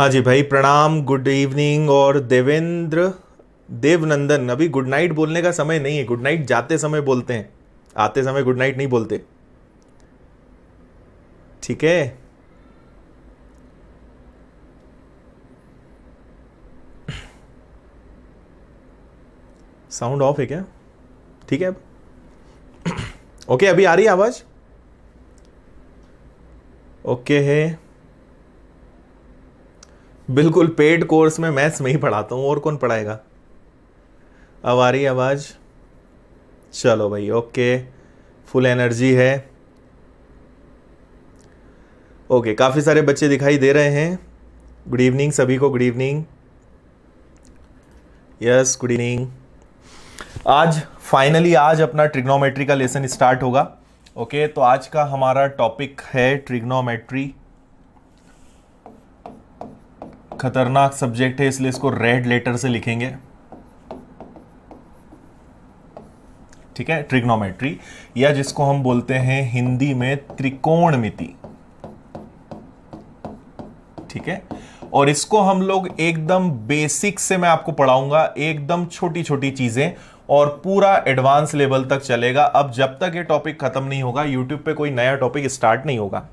हाँ जी भाई, प्रणाम, गुड इवनिंग। और देवेंद्र देवनंदन, अभी गुड नाइट बोलने का समय नहीं है। गुड नाइट जाते समय बोलते हैं, आते समय गुड नाइट नहीं बोलते। ठीक है। साउंड ऑफ है क्या? ठीक है अब। ओके, अभी आ रही है आवाज? ओके है। बिल्कुल, पेड कोर्स में मैथ्स में ही पढ़ाता हूं, और कौन पढ़ाएगा। अब आ रही है आवाज? चलो भाई, ओके, फुल एनर्जी है। ओके, काफी सारे बच्चे दिखाई दे रहे हैं। गुड इवनिंग सभी को, good evening. Yes, good evening. आज फाइनली आज अपना ट्रिग्नोमेट्री का लेसन स्टार्ट होगा। ओके, तो आज का हमारा टॉपिक है ट्रिग्नोमेट्री। खतरनाक सब्जेक्ट है, इसलिए इसको रेड लेटर से लिखेंगे। ठीक है, ट्रिग्नोमेट्री, या जिसको हम बोलते हैं हिंदी में त्रिकोणमिति। ठीक है, और इसको हम लोग एकदम बेसिक से मैं आपको पढ़ाऊंगा, एकदम छोटी छोटी चीजें, और पूरा एडवांस लेवल तक चलेगा। अब जब तक ये टॉपिक खत्म नहीं होगा, यूट्यूब पे कोई नया टॉपिक स्टार्ट नहीं होगा।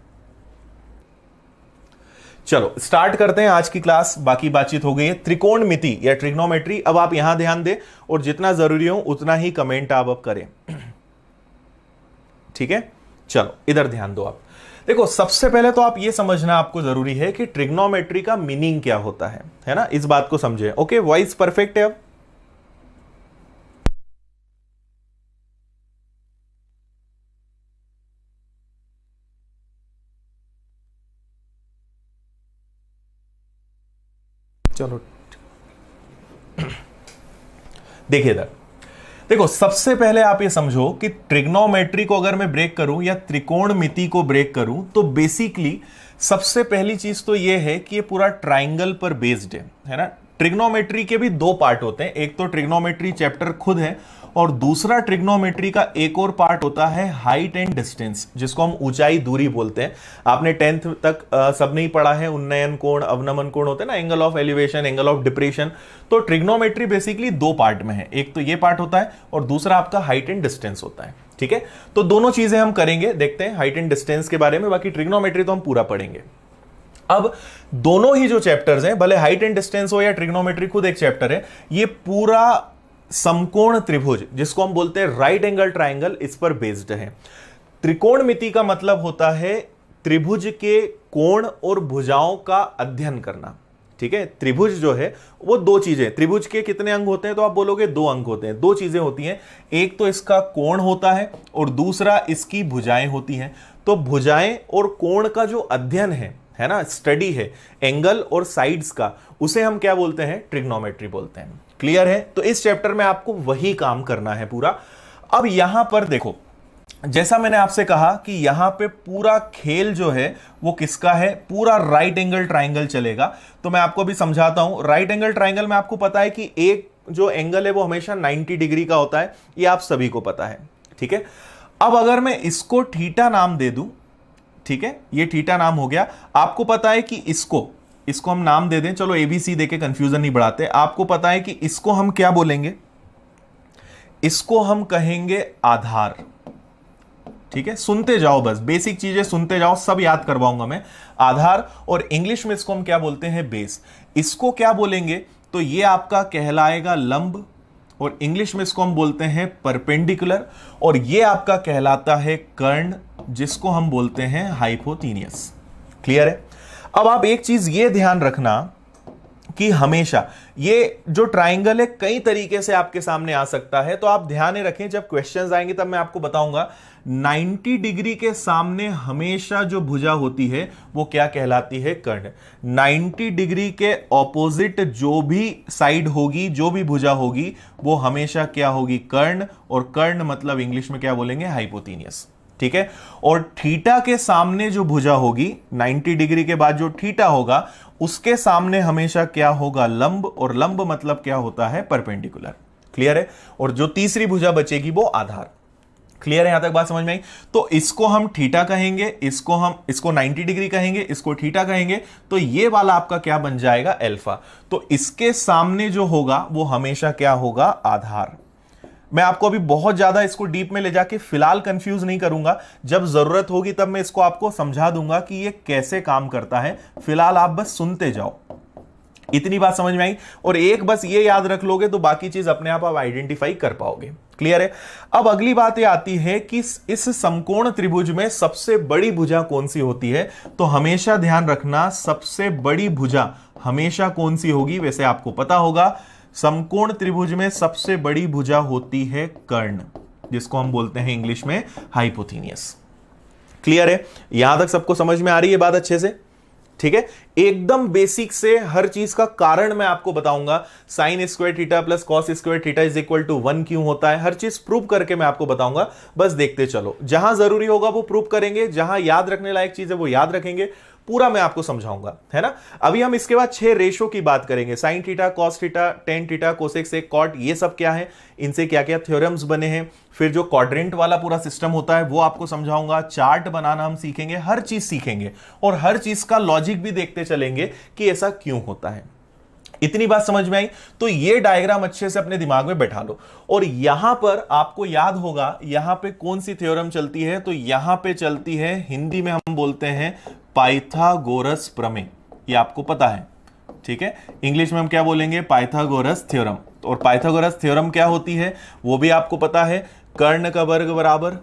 चलो स्टार्ट करते हैं आज की क्लास। बाकी बातचीत हो गई है। त्रिकोणमिति या ट्रिग्नोमेट्री, अब आप यहां ध्यान दें, और जितना जरूरी हो उतना ही कमेंट आप अब करें। ठीक है, चलो इधर ध्यान दो। आप देखो, सबसे पहले तो आप ये समझना आपको जरूरी है कि ट्रिग्नोमेट्री का मीनिंग क्या होता है ना, इस बात को समझे। ओके, वॉइस परफेक्ट है अब? चलो देखिए इधर, देखो सबसे पहले आप ये समझो कि ट्रिग्नोमेट्री को अगर मैं ब्रेक करूं या त्रिकोणमिति को ब्रेक करूं, तो बेसिकली सबसे पहली चीज तो ये है कि ये पूरा ट्राइंगल पर बेस्ड है ना। ट्रिग्नोमेट्री के भी दो पार्ट होते हैं, एक तो ट्रिग्नोमेट्री चैप्टर खुद है, और दूसरा ट्रिग्नोमेट्री का एक और पार्ट होता है हाइट एंड डिस्टेंस, जिसको हम ऊंचाई दूरी बोलते हैं। आपने 10th तक सब नहीं पढ़ा है, उन्नयन कोण अवनमन कोण होते हैं ना, angle of elevation, angle of depression. तो ट्रिग्नोमेट्री बेसिकली दो पार्ट में है, एक तो ये पार्ट होता है और दूसरा आपका हाइट एंड डिस्टेंस होता है। ठीक है, तो दोनों चीजें हम करेंगे, देखते हैं हाइट एंड डिस्टेंस के बारे में। बाकी ट्रिग्नोमेट्री तो हम पूरा पढ़ेंगे। अब दोनों ही जो चैप्टर्स हैं, भले हाइट एंड डिस्टेंस हो या ट्रिग्नोमेट्री खुद एक चैप्टर है, ये पूरा समकोण त्रिभुज, जिसको हम बोलते हैं राइट एंगल ट्राइंगल, इस पर बेस्ड है। त्रिकोणमिति का मतलब होता है त्रिभुज के कोण और भुजाओं का अध्ययन करना। ठीक है, त्रिभुज जो है वो दो चीजें, त्रिभुज के कितने अंग होते हैं, तो आप बोलोगे दो अंग होते हैं। दो चीजें होती हैं, एक तो इसका कोण होता है और दूसरा इसकी भुजाएं होती हैं। तो भुजाएं और कोण का जो अध्ययन है ना, स्टडी है एंगल और साइड्स का, उसे हम क्या बोलते हैं, ट्रिग्नोमेट्री बोलते हैं। क्लियर है? तो इस चैप्टर में आपको वही काम करना है पूरा। अब यहां पर देखो, जैसा मैंने आपसे कहा कि यहां पे पूरा खेल जो है वो किसका है, पूरा राइट एंगल ट्राइंगल चलेगा। तो मैं आपको भी समझाता हूं। राइट एंगल ट्राइंगल में आपको पता है कि एक जो एंगल है वो हमेशा 90 डिग्री का होता है, ये आप सभी को पता है। ठीक है, अब अगर मैं इसको थीटा नाम दे दूं, ठीक है, ये थीटा नाम हो गया। आपको पता है कि इसको हम नाम दे दें, चलो एबीसी देके कंफ्यूजन नहीं बढ़ाते। आपको पता है कि इसको हम क्या बोलेंगे, इसको हम कहेंगे आधार। ठीक है, सुनते जाओ, बस बेसिक चीजें सुनते जाओ, सब याद करवाऊंगा मैं। आधार, और इंग्लिश में इसको हम क्या बोलते हैं, बेस। इसको क्या बोलेंगे, तो ये आपका कहलाएगा लंब, और इंग्लिश में इसको हम बोलते हैं परपेंडिकुलर, और ये आपका कहलाता है कर्ण, जिसको हम बोलते हैं हाइपोटेनियस। क्लियर है? अब आप एक चीज ये ध्यान रखना कि हमेशा ये जो ट्राइंगल है कई तरीके से आपके सामने आ सकता है, तो आप ध्यान रखें, जब क्वेश्चंस आएंगे तब मैं आपको बताऊंगा। 90 डिग्री के सामने हमेशा जो भुजा होती है वो क्या कहलाती है, कर्ण। 90 डिग्री के ऑपोजिट जो भी साइड होगी, जो भी भुजा होगी, वो हमेशा क्या होगी, कर्ण। और कर्ण मतलब इंग्लिश में क्या बोलेंगे, हाइपोटेनियस। ठीक है, और थीटा के सामने जो भुजा होगी, 90 डिग्री के बाद जो थीटा होगा, उसके सामने हमेशा क्या होगा, लंब, और लंब मतलब क्या होता है, परपेंडिकुलर। क्लियर है? और जो तीसरी भुजा बचेगी वो आधार। क्लियर है? यहां तक बात समझ में आई? तो इसको हम थीटा कहेंगे, इसको 90 डिग्री कहेंगे, इसको थीटा कहेंगे, तो ये वाला आपका क्या बन जाएगा? अल्फा। तो इसके सामने जो होगा वो हमेशा क्या होगा? आधार। मैं आपको अभी बहुत ज्यादा इसको डीप में ले जाके फिलहाल कंफ्यूज नहीं करूंगा, जब जरूरत होगी तब मैं इसको आपको समझा दूंगा कि ये कैसे काम करता है। फिलहाल आप बस सुनते जाओ। इतनी बात समझ में आई? और एक बस ये याद रख लोगे तो बाकी चीज अपने आप आइडेंटिफाई कर पाओगे। क्लियर है? अब अगली बात ये आती है कि इस समकोण त्रिभुज में सबसे बड़ी भुजा कौन सी होती है? तो हमेशा ध्यान रखना, सबसे बड़ी भुजा हमेशा कौन सी होगी? वैसे आपको पता होगा, समकोण त्रिभुज में सबसे बड़ी भुजा होती है कर्ण, जिसको हम बोलते हैं इंग्लिश में हाइपोथेनियस। क्लियर है? यहां तक सबको समझ में आ रही है बात अच्छे से? ठीक है, एकदम बेसिक से हर चीज का कारण मैं आपको बताऊंगा। Sine square theta plus cos square theta is equal to 1 क्यों होता है, हर चीज प्रूव करके मैं आपको बताऊंगा। बस देखते चलो, जहां जरूरी होगा वो प्रूव करेंगे, जहां याद रखने लायक चीज है वो याद रखेंगे, पूरा मैं आपको समझाऊंगा, है ना। अभी हम इसके बाद 6 रेशो की बात करेंगे, sine theta, cos theta, tan theta, cosec sec cot, ये सब क्या है, इनसे क्या क्या थ्योरम्स बने हैं। फिर जो क्वाड्रेंट वाला पूरा सिस्टम होता है वो आपको समझाऊंगा, चार्ट बनाना हम सीखेंगे, हर चीज सीखेंगे और हर चीज का लॉजिक भी देखते चलेंगे कि ऐसा क्यों होता है। इतनी बात समझ में आई? तो ये डायग्राम अच्छे से अपने दिमाग में बैठा लो। और यहां पर आपको याद होगा यहां पे कौन सी थ्योरम चलती है, तो यहां पे चलती है, हिंदी में हम बोलते हैं पाइथागोरस प्रमेय, ये आपको पता है, ठीक है। इंग्लिश में हम क्या बोलेंगे? Pythagoras theorem. और पाइथागोरस थ्योरम क्या होती है वो भी आपको पता है, कर्ण का वर्ग बराबर,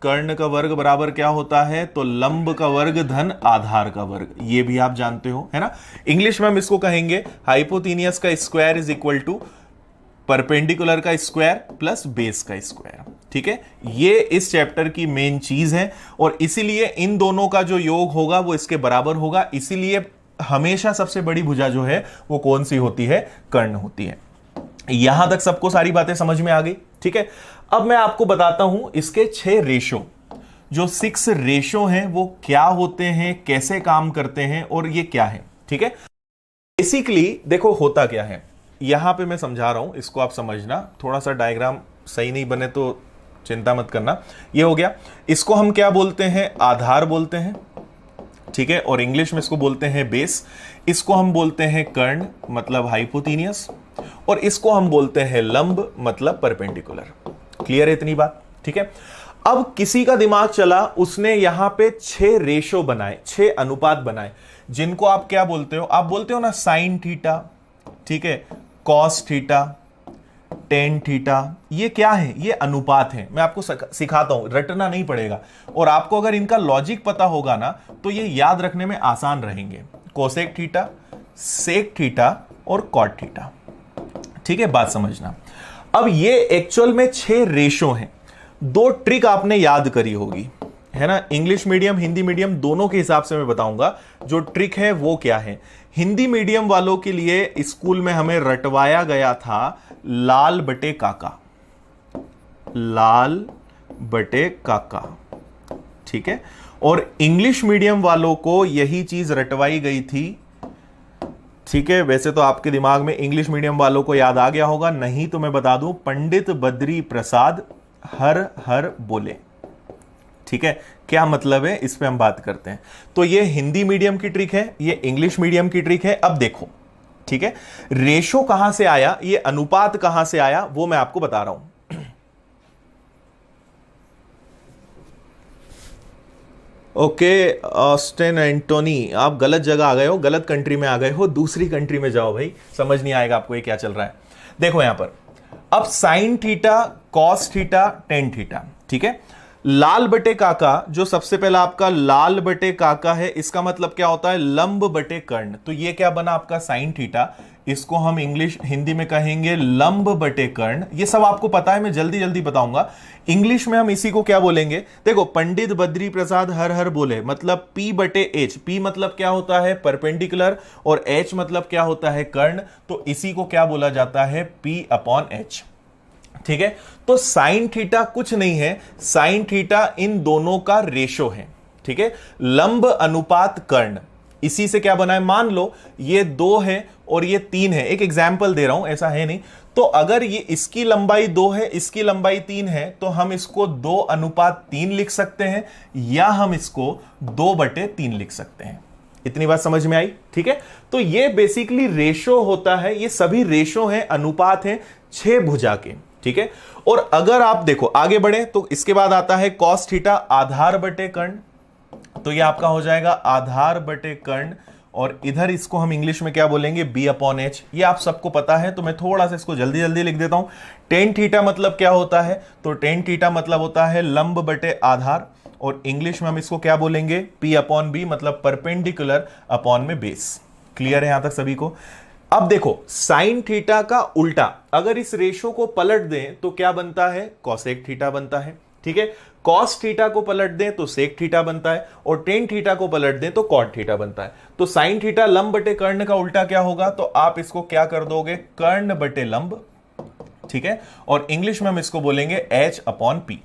कर्ण का वर्ग बराबर क्या होता है? तो लंब का वर्ग धन आधार का वर्ग, ये भी आप जानते हो, है ना। इंग्लिश में हम इसको कहेंगे हाइपोथेनियस का square is equal to perpendicular का स्क्वायर प्लस बेस का स्क्वायर, ठीक है। ये इस चैप्टर की मेन चीज है और इसीलिए इन दोनों का जो योग होगा वो इसके बराबर होगा। इसीलिए हमेशा सबसे बड़ी भुजा जो है वो कौन सी होती है? कर्ण होती है। यहां तक सबको सारी बातें समझ में आ गई, ठीक है। अब मैं आपको बताता हूं इसके 6 रेशो, जो 6 रेशो हैं वो क्या होते हैं, कैसे काम करते हैं और ये क्या है, ठीक है। बेसिकली देखो होता क्या है, यहां पे मैं समझा रहा हूं, इसको आप समझना। थोड़ा सा डायग्राम सही नहीं बने तो चिंता मत करना। ये हो गया, इसको हम क्या बोलते हैं? आधार बोलते हैं, ठीक है। और इंग्लिश में इसको बोलते हैं बेस। इसको हम बोलते हैं कर्ण, मतलब हाइपोथेनियस। और इसको हम बोलते हैं लंब, मतलब परपेंडिकुलर। क्लियर है इतनी बात? ठीक है। अब किसी का दिमाग चला, उसने यहां पे 6 रेशो बनाए, 6 अनुपात बनाए, जिनको आप क्या बोलते हो? आप बोलते हो ना साइन थीटा, ठीक है, कॉस थीटा, टेन थीटा। ये क्या है? ये अनुपात है। मैं आपको सिखाता हूं, रटना नहीं पड़ेगा। और आपको अगर इनका लॉजिक पता होगा ना तो ये याद रखने में आसान रहेंगे। कोसेक थीटा, सेक थीटा और कॉट थीटा, ठीक है, बात समझना। अब ये एक्चुअल में 6 रेशो हैं। 2 ट्रिक आपने याद करी होगी, है ना। इंग्लिश मीडियम हिंदी मीडियम दोनों के हिसाब से मैं बताऊंगा। जो ट्रिक है वो क्या है? हिंदी मीडियम वालों के लिए स्कूल में हमें रटवाया गया था लाल बटे काका, लाल बटे काका, ठीक है। और इंग्लिश मीडियम वालों को यही चीज रटवाई गई थी, ठीक है। वैसे तो आपके दिमाग में इंग्लिश मीडियम वालों को याद आ गया होगा, नहीं तो मैं बता दूं, पंडित बद्री प्रसाद हर हर बोले, ठीक है। क्या मतलब है इस पे हम बात करते हैं। तो ये हिंदी मीडियम की ट्रिक है, ये इंग्लिश मीडियम की ट्रिक है। अब देखो, ठीक है, रेशो कहां से आया, ये अनुपात कहां से आया, वो मैं आपको बता रहा हूं। ओके ऑस्टिन एंटोनी, आप गलत जगह आ गए हो, गलत कंट्री में आ गए हो, दूसरी कंट्री में जाओ भाई, समझ नहीं आएगा आपको ये क्या चल रहा है। देखो यहां पर, अब sign theta, cos theta, tan theta, ठीक है। लाल बटे काका, जो सबसे पहला आपका लाल बटे काका है, इसका मतलब क्या होता है? लंब बटे कर्ण। तो ये क्या बना आपका? Sine theta. इसको हम इंग्लिश हिंदी में कहेंगे लंब बटे कर्ण। ये सब आपको पता है, मैं जल्दी जल्दी बताऊंगा। इंग्लिश में हम इसी को क्या बोलेंगे? देखो, पंडित बद्री प्रसाद हर हर बोले, मतलब P बटे H। P मतलब क्या होता है? परपेंडिकुलर। और H मतलब क्या होता है? कर्ण। तो इसी को क्या बोला जाता है? P अपॉन H, ठीक है। तो साइन थीटा कुछ नहीं है, साइन थीटा इन दोनों का रेशो है, ठीक है। लंब अनुपात कर्ण, इसी से क्या बना है, मान लो ये 2 है और ये 3 है, एक एग्जाम्पल दे रहा हूं, ऐसा है नहीं। तो अगर ये इसकी लंबाई 2 है, इसकी लंबाई 3 है, तो हम इसको 2:3 लिख सकते हैं, या हम इसको 2/3 लिख सकते हैं। इतनी बात समझ में आई? ठीक है, तो ये बेसिकली रेशो होता है, ये सभी रेशो हैं, अनुपात हैं 6 भुजा के। ठीक है, और अगर आप देखो आगे बढ़े तो इसके बाद आता है cos थीटा, आधार बटे कर्ण, तो ये आपका हो जाएगा आधार बटे कर्ण, और इधर इसको हम इंग्लिश में क्या बोलेंगे, b/h। ये आप सबको पता है, तो मैं थोड़ा सा इसको जल्दी जल्दी लिख देता हूं। tan थीटा मतलब क्या होता है, तो tan थीटा मतलब होता है लंब बटे आधार, और इंग्लिश में हम इसको क्या बोलेंगे, p/b, मतलब परपेंडिकुलर अपॉन में बेस। क्लियर है यहां तक सभी को? अब देखो साइन थीटा का उल्टा, अगर इस रेशो को पलट दें तो क्या बनता है, कॉसेक थीटा बनता है। ठीक है, कॉस थीटा को पलट दें तो सेक थीटा बनता है, और टेन थीटा को पलट दें तो कॉट थीटा बनता है। तो साइन थीटा लंब बटे कर्ण का उल्टा क्या होगा, तो आप इसको क्या कर दोगे, कर्ण बटे लंब। ठीक है, और इंग्लिश में हम इसको बोलेंगे h/p।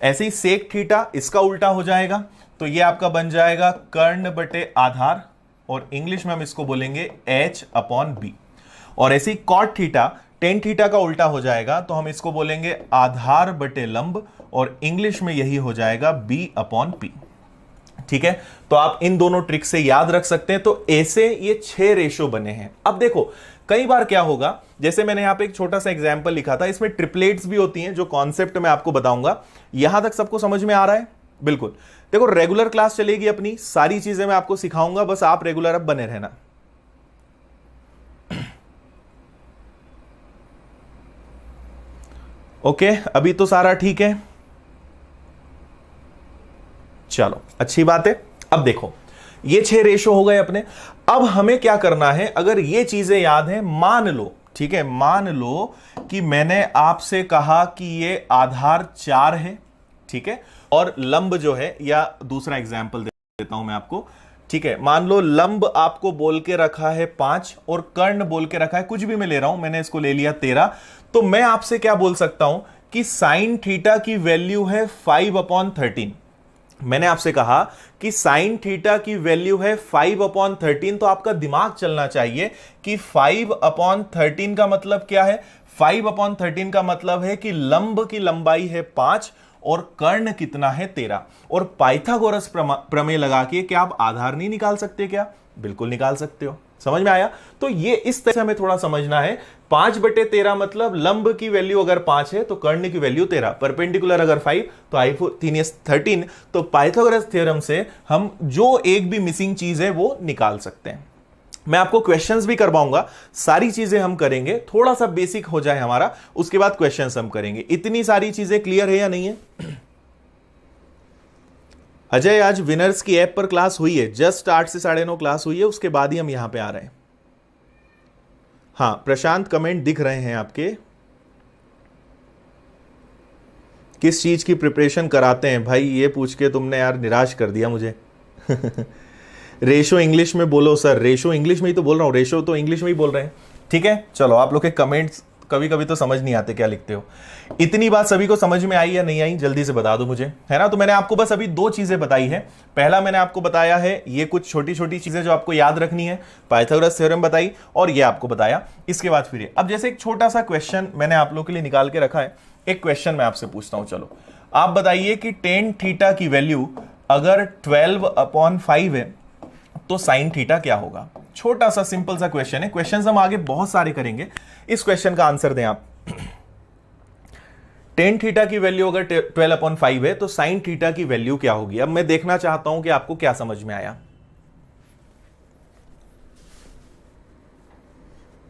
ऐसे ही सेक थीटा इसका उल्टा हो जाएगा, तो ये आपका बन जाएगा कर्ण बटे आधार, और इंग्लिश में हम इसको बोलेंगे h/b। और ऐसे ही कॉट थीटा, टेन थीटा का उल्टा हो जाएगा, तो हम इसको बोलेंगे आधार बटे लंब, और इंग्लिश में यही हो जाएगा b/p। ठीक है, तो आप इन दोनों ट्रिक से याद रख सकते हैं। तो ऐसे ये 6 रेशो बने हैं। अब देखो कई बार क्या होगा, जैसे मैंने यहां पे एक छोटा सा एग्जांपल लिखा था, इसमें ट्रिपलेट्स भी होती हैं, जो कॉन्सेप्ट मैं आपको बताऊंगा। यहां तक सबको समझ में आ रहा है? बिल्कुल। देखो रेगुलर क्लास चलेगी अपनी, सारी चीजें मैं आपको सिखाऊंगा, बस आप रेगुलर अब बने रहना। ओके, अभी तो सारा ठीक है, चलो अच्छी बात है। अब देखो ये 6 रेशो हो गए अपने। अब हमें क्या करना है, अगर ये चीजें याद हैं, मान लो, ठीक है, मान लो कि मैंने आपसे कहा कि ये आधार 4 है, ठीक है, और लंब जो है, या दूसरा एग्जाम्पल देता हूं मैं आपको। ठीक है, मान लो लंब आपको बोल के रखा है 5 और कर्ण बोल के रखा है, कुछ भी मैं ले रहा हूं, मैंने इसको ले लिया 13। तो मैं आपसे क्या बोल सकता हूं कि साइन थीटा की वैल्यू है 5/13। मैंने आपसे कहा कि साइन थीटा की वैल्यू है 5/13, तो आपका दिमाग चलना चाहिए कि 5/13 का मतलब क्या है। 5/13 का मतलब है कि लंब की लंबाई है 5 और कर्ण कितना है 13। और पाइथागोरस प्रमेय लगा के क्या आप आधार नहीं निकाल सकते क्या? बिल्कुल निकाल सकते हो। समझ में आया? तो ये इस तरह से हमें थोड़ा समझना है। 5/13 मतलब लंब की वैल्यू अगर 5 है तो कर्ण की वैल्यू 13, परपेंडिकुलर अगर 5 तो हाइपोटेन्यूस 13। तो पाइथागोरस थ्योरम से हम जो एक भी मिसिंग चीज है वो निकाल सकते हैं। मैं आपको क्वेश्चंस भी करवाऊंगा, सारी चीजें हम करेंगे, थोड़ा सा बेसिक हो जाए हमारा, उसके बाद क्वेश्चंस हम करेंगे। इतनी सारी चीजें क्लियर है या नहीं है? अजय, आज विनर्स की ऐप पर क्लास हुई है, जस्ट 8 से 9:30 क्लास हुई है, उसके बाद ही हम यहां पे आ रहे हैं। हाँ प्रशांत, कमेंट दिख रहे हैं आपके। किस चीज की प्रिपरेशन कराते हैं भाई, ये पूछ के तुमने यार निराश कर दिया मुझे। रेशो इंग्लिश में बोलो सर, रेशो इंग्लिश में ही तो बोल रहा हूं, रेशो तो इंग्लिश में ही बोल रहे हैं। ठीक है, चलो आप लोग के कमेंट्स कभी कभी तो समझ नहीं आते क्या लिखते हो। इतनी बात सभी को समझ में आई या नहीं आई, जल्दी से बता दो मुझे, है ना। तो मैंने आपको बस अभी 2 चीजें बताई है। पहला मैंने आपको बताया है ये कुछ छोटी छोटी चीजें जो आपको याद रखनी है, पाइथागोरस थ्योरम बताई, और ये आपको बताया। इसके बाद फिर अब जैसे एक छोटा सा क्वेश्चन मैंने आप लोगों के लिए निकाल के रखा है। एक क्वेश्चन मैं आपसे पूछता हूं, चलो आप बताइए कि टेन थीटा की वैल्यू अगर 12/5 है तो साइन थीटा क्या होगा। छोटा सा सिंपल सा क्वेश्चन है, क्वेश्चंस हम आगे बहुत सारे करेंगे, इस क्वेश्चन का आंसर दें आप। टेन थीटा की वैल्यू अगर 12/5 है तो साइन थीटा की वैल्यू क्या होगी। अब मैं देखना चाहता हूं कि आपको क्या समझ में आया।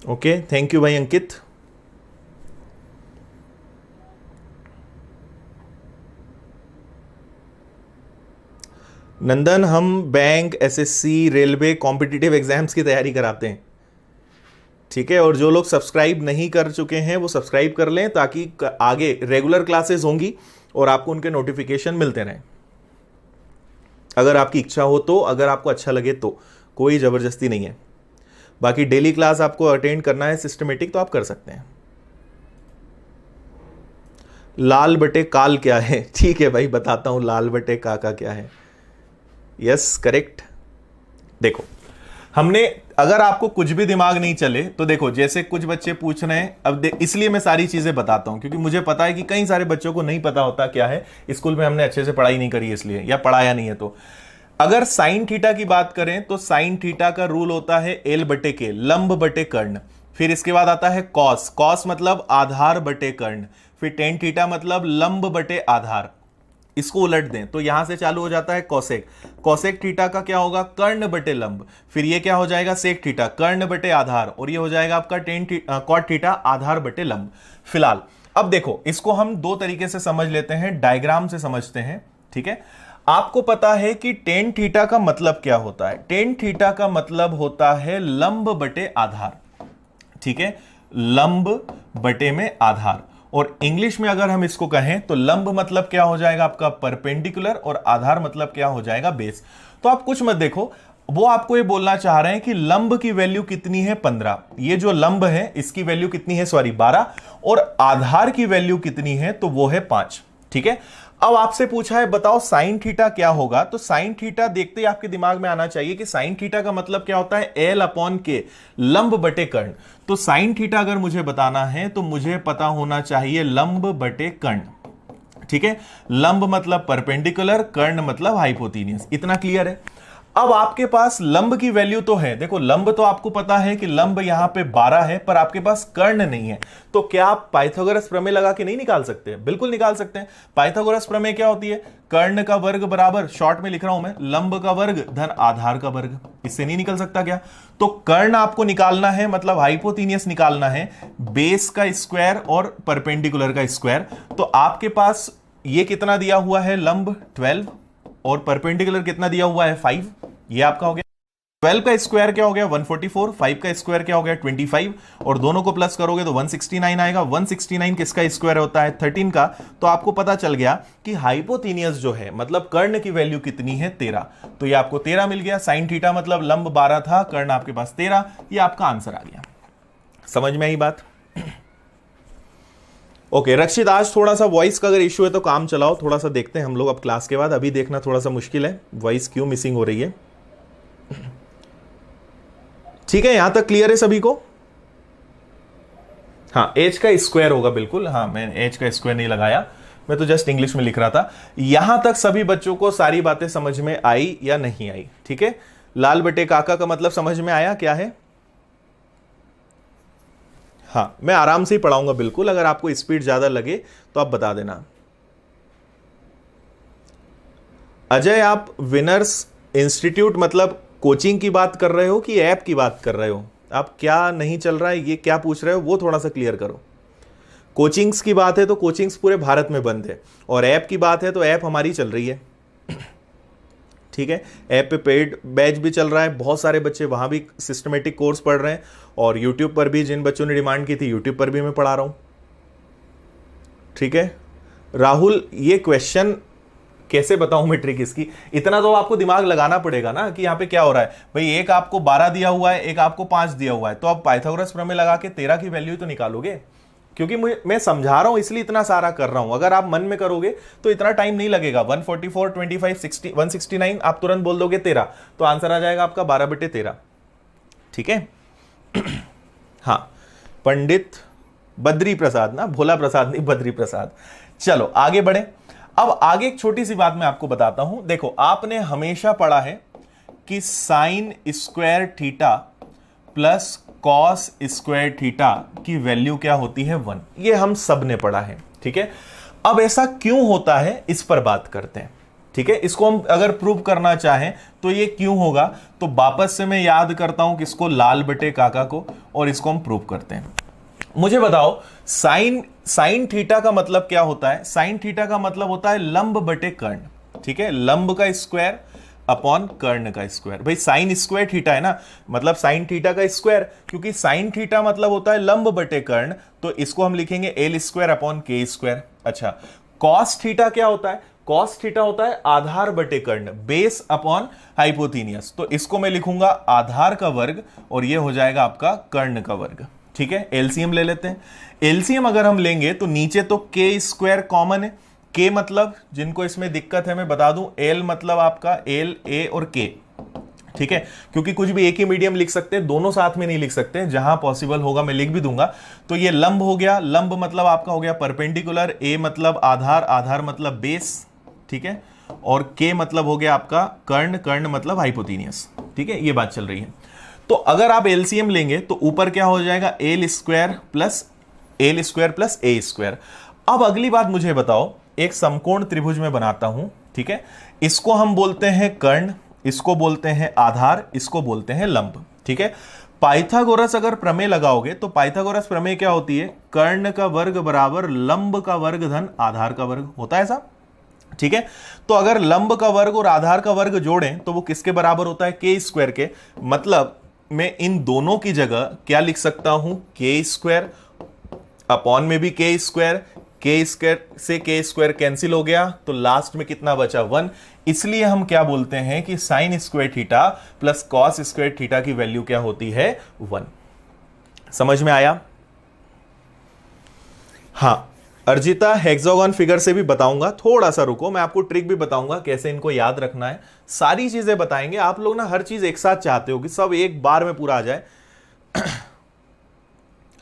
ओके, थैंक यू भाई अंकित। नंदन, हम bank, SSC, railway, competitive exams की तैयारी कराते हैं, ठीक है। और जो लोग सब्सक्राइब नहीं कर चुके हैं वो सब्सक्राइब कर लें, ताकि आगे रेगुलर क्लासेस होंगी और आपको उनके नोटिफिकेशन मिलते रहें। अगर आपकी इच्छा हो तो, अगर आपको अच्छा लगे तो, कोई जबरदस्ती नहीं है। बाकी डेली क्लास आपको अटेंड करना है सिस्टमेटिक, तो आप कर सकते हैं। लाल बटे काल क्या है? ठीक है भाई, बताता हूं लाल बटे का क्या है। Yes correct. देखो हमने, अगर आपको कुछ भी दिमाग नहीं चले तो देखो, जैसे कुछ बच्चे पूछ रहे हैं, अब इसलिए मैं सारी चीजें बताता हूं क्योंकि मुझे पता है कि कई सारे बच्चों को नहीं पता होता क्या है, स्कूल में हमने अच्छे से पढ़ाई नहीं करी इसलिए, या पढ़ाया नहीं है। तो अगर साइन थीटा की बात करें तो साइन थीटा का रूल होता है एल बटे के, लंब बटे कर्ण। फिर इसके बाद आता है कॉस, कॉस मतलब आधार बटे कर्ण। फिर टेन थीटा मतलब लंब बटे आधार। इसको उलट दें तो यहां से चालू हो जाता है कॉसेक, कॉसेक थीटा का क्या होगा, कर्ण बटे लंब। फिर ये क्या हो जाएगा, सेक थीटा, कर्ण बटे आधार। और ये हो जाएगा आपका कॉट थीटा, आधार बटे लंब। फिलहाल अब देखो, इसको हम दो तरीके से समझ लेते हैं, डायग्राम से समझते हैं। ठीक है, आपको पता है कि टेन थीटा का मतलब क्या होता है, टेन थीटा का मतलब होता है लंब बटे आधार। ठीक है, लंब बटे में आधार। और इंग्लिश में अगर हम इसको कहें तो लंब मतलब क्या हो जाएगा आपका परपेंडिकुलर, और आधार मतलब क्या हो जाएगा बेस। तो आप कुछ मत देखो, वो आपको ये बोलना चाह रहे हैं कि लंब की वैल्यू कितनी है 15, ये जो लंब है इसकी वैल्यू कितनी है, सॉरी 12, और आधार की वैल्यू कितनी है, तो वो है 5। ठीक है, अब आपसे पूछा है बताओ साइन थीटा क्या होगा, तो साइन थीटा देखते ही आपके दिमाग में आना चाहिए कि साइन थीटा का मतलब क्या होता है, एल अपॉन के, लंब बटे कर्ण। तो साइन थीटा अगर मुझे बताना है तो मुझे पता होना चाहिए लंब बटे कर्ण। ठीक है, लंब मतलब परपेंडिकुलर, कर्ण मतलब हाइपोथेनियस। इतना क्लियर है। अब आपके पास लंब की वैल्यू तो है, देखो लंब तो आपको पता है कि लंब यहां पे 12 है, पर आपके पास कर्ण नहीं है। तो क्या आप पाइथागोरस प्रमेय लगा के नहीं निकाल सकते? बिल्कुल निकाल सकते हैं। पाइथागोरस प्रमेय क्या होती है, कर्ण का वर्ग बराबर, शॉर्ट में लिख रहा हूं मैं, लंब का वर्ग धन आधार का वर्ग। इससे नहीं निकल सकता क्या? तो कर्ण आपको निकालना है, मतलब हाइपोथेनियस निकालना है, बेस का स्क्वायर और परपेंडिकुलर का स्क्वायर। तो आपके पास ये कितना दिया हुआ है, लंब 12, और परपेंडिकुलर कितना दिया हुआ है 5। ये आपका हो गया। 12 का स्क्वायर क्या हो गया 144, 5 का स्क्वायर क्या हो गया 25, और दोनों को प्लस करोगे तो 169 आएगा। 169 किसका स्क्वायर होता है 13 का। तो आपको पता चल गया कि हाइपोथेनियस जो है, मतलब कर्ण की वैल्यू कितनी है 13। तो ये आपको 13 मिल गया। साइन थीटा मतलब लंब 12 था, कर्ण आपके पास 13। ये आपका आंसर आ गया। समझ में आई बात? ओके रक्षित, आज थोड़ा सा वॉइस का अगर इश्यू है तो काम चलाओ, थोड़ा सा देखते हैं हम लोग अब क्लास के बाद। अभी देखना थोड़ा सा मुश्किल है, वॉइस क्यों मिसिंग हो रही है। ठीक है, यहां तक क्लियर है सभी को? हाँ, एच का स्क्वायर होगा बिल्कुल। हाँ, मैं एच का स्क्वायर नहीं लगाया, मैं तो जस्ट इंग्लिश में लिख रहा था। यहां तक सभी बच्चों को सारी बातें समझ में आई या नहीं आई? ठीक है, लाल बटे काका का मतलब समझ में आया क्या है? हाँ, मैं आराम से ही पढ़ाऊंगा बिल्कुल, अगर आपको स्पीड ज्यादा लगे तो आप बता देना। अजय, आप विनर्स इंस्टीट्यूट मतलब कोचिंग की बात कर रहे हो कि ऐप की बात कर रहे हो? आप क्या नहीं चल रहा है, ये क्या पूछ रहे हो, वो थोड़ा सा क्लियर करो। कोचिंग्स की बात है तो कोचिंग्स पूरे भारत में बंद है, और ऐप की बात है तो ऐप हमारी चल रही है। ठीक है, ऐप पे पेड बैच भी चल रहा है, बहुत सारे बच्चे वहां भी सिस्टमेटिक कोर्स पढ़ रहे हैं, और यूट्यूब पर भी जिन बच्चों ने डिमांड की थी यूट्यूब पर भी मैं पढ़ा रहा हूं। ठीक है राहुल, ये क्वेश्चन कैसे बताऊं मैं ट्रिक इसकी, इतना तो आपको दिमाग लगाना पड़ेगा ना कि यहाँ पे क्या हो रहा है। भाई एक आपको 12 दिया हुआ है, एक आपको 5 दिया हुआ है, तो आप पाइथागोरस प्रमेय लगा के 13 की वैल्यू तो निकालोगे। क्योंकि मैं समझा रहा हूं इसलिए इतना सारा कर रहा हूं, अगर आप मन में करोगे तो इतना टाइम नहीं लगेगा। 144, 25, 60, 169 आप तुरंत बोल दोगे 13, तो आंसर आ जाएगा आपका 12 बटे 13। ठीक है हाँ, पंडित बद्री प्रसाद ना, भोला प्रसाद नहीं, बद्री प्रसाद। चलो आगे बढ़े। अब आगे एक छोटी सी बात मैं आपको बताता हूं। देखो, आपने हमेशा पढ़ा है कि sign square theta plus cos square theta की वैल्यू क्या होती है 1। ये हम सब ने पढ़ा है। ठीक है, अब ऐसा क्यों होता है इस पर बात करते हैं। ठीक है, इसको हम अगर प्रूव करना चाहें तो ये क्यों होगा, तो वापस से मैं याद करता हूं किसको, लाल बटे काका को, और इसको हम प्रूव करते हैं। मुझे बताओ साइन थीटा का मतलब क्या होता है? साइन थीटा का मतलब होता है लंब बटे कर्ण। ठीक है, लंब का स्क्वायर अपॉन कर्ण का स्क्वायर। भाई साइन स्क्वायर थीटा है ना, मतलब साइन थीटा का स्क्वायर, क्योंकि साइन थीटा मतलब होता है लंब बटे कर्ण, तो इसको हम लिखेंगे एल स्क्वायर अपॉन के स्क्वायर। अच्छा, कॉस थीटा क्या होता है? कॉस थीटा होता है आधार बटे कर्ण, बेस अपॉन हाइपोथेनियस, तो इसको मैं लिखूंगा आधार का वर्ग, और ये हो जाएगा आपका कर्ण का वर्ग। ठीक है, एलसीएम ले लेते हैं। एलसीएम अगर हम लेंगे तो नीचे तो के स्क्वायर कॉमन है। के मतलब, जिनको इसमें दिक्कत है मैं बता दूं, एल मतलब आपका एल, ए और के। ठीक है, क्योंकि कुछ भी एक ही मीडियम लिख सकते हैं, दोनों साथ में नहीं लिख सकते, जहां पॉसिबल होगा मैं लिख भी दूंगा। तो ये लंब हो गया, लंब मतलब आपका हो गया परपेंडिकुलर, ए मतलब आधार, आधार मतलब बेस, ठीक है, और के मतलब हो गया आपका कर्ण, कर्ण मतलब हाइपोथेनियस, ठीक है, ये बात चल रही है। तो अगर आप एलसीएम लेंगे तो ऊपर क्या हो जाएगा, एल स्क्वायर प्लस ए स्क्वायर। अब अगली बात मुझे बताओ, एक समकोण त्रिभुज में बनाता हूं, ठीक है, इसको हम बोलते हैं कर्ण, इसको बोलते हैं आधार, इसको बोलते हैं लंब, ठीक है। पाइथागोरस अगर प्रमेय लगाओगे तो पाइथागोरस प्रमेय क्या होती है, कर्ण का वर्ग बराबर लंब का वर्ग धन आधार का वर्ग, होता है ऐसा, ठीक है। तो अगर लंब का वर्ग और आधार का वर्ग जोड़ें तो वो किसके बराबर होता है, के स्क्वायर के। मतलब मैं इन दोनों की जगह क्या लिख सकता हूं, के स्क्वायर अपॉन में भी के स्क्वायर, के स्क्वायर से के स्क्वायर कैंसिल हो गया, तो लास्ट में कितना बचा, 1। इसलिए हम क्या बोलते हैं कि sign square theta plus cos square theta की वैल्यू क्या होती है, 1। समझ में आया? हां, अर्जिता हेक्सागोन फिगर से भी बताऊंगा, थोड़ा सा रुको, मैं आपको ट्रिक भी बताऊंगा कैसे इनको याद रखना है, सारी चीजें बताएंगे। आप लोग ना हर चीज एक साथ चाहते हो कि सब एक बार में पूरा आ जाए।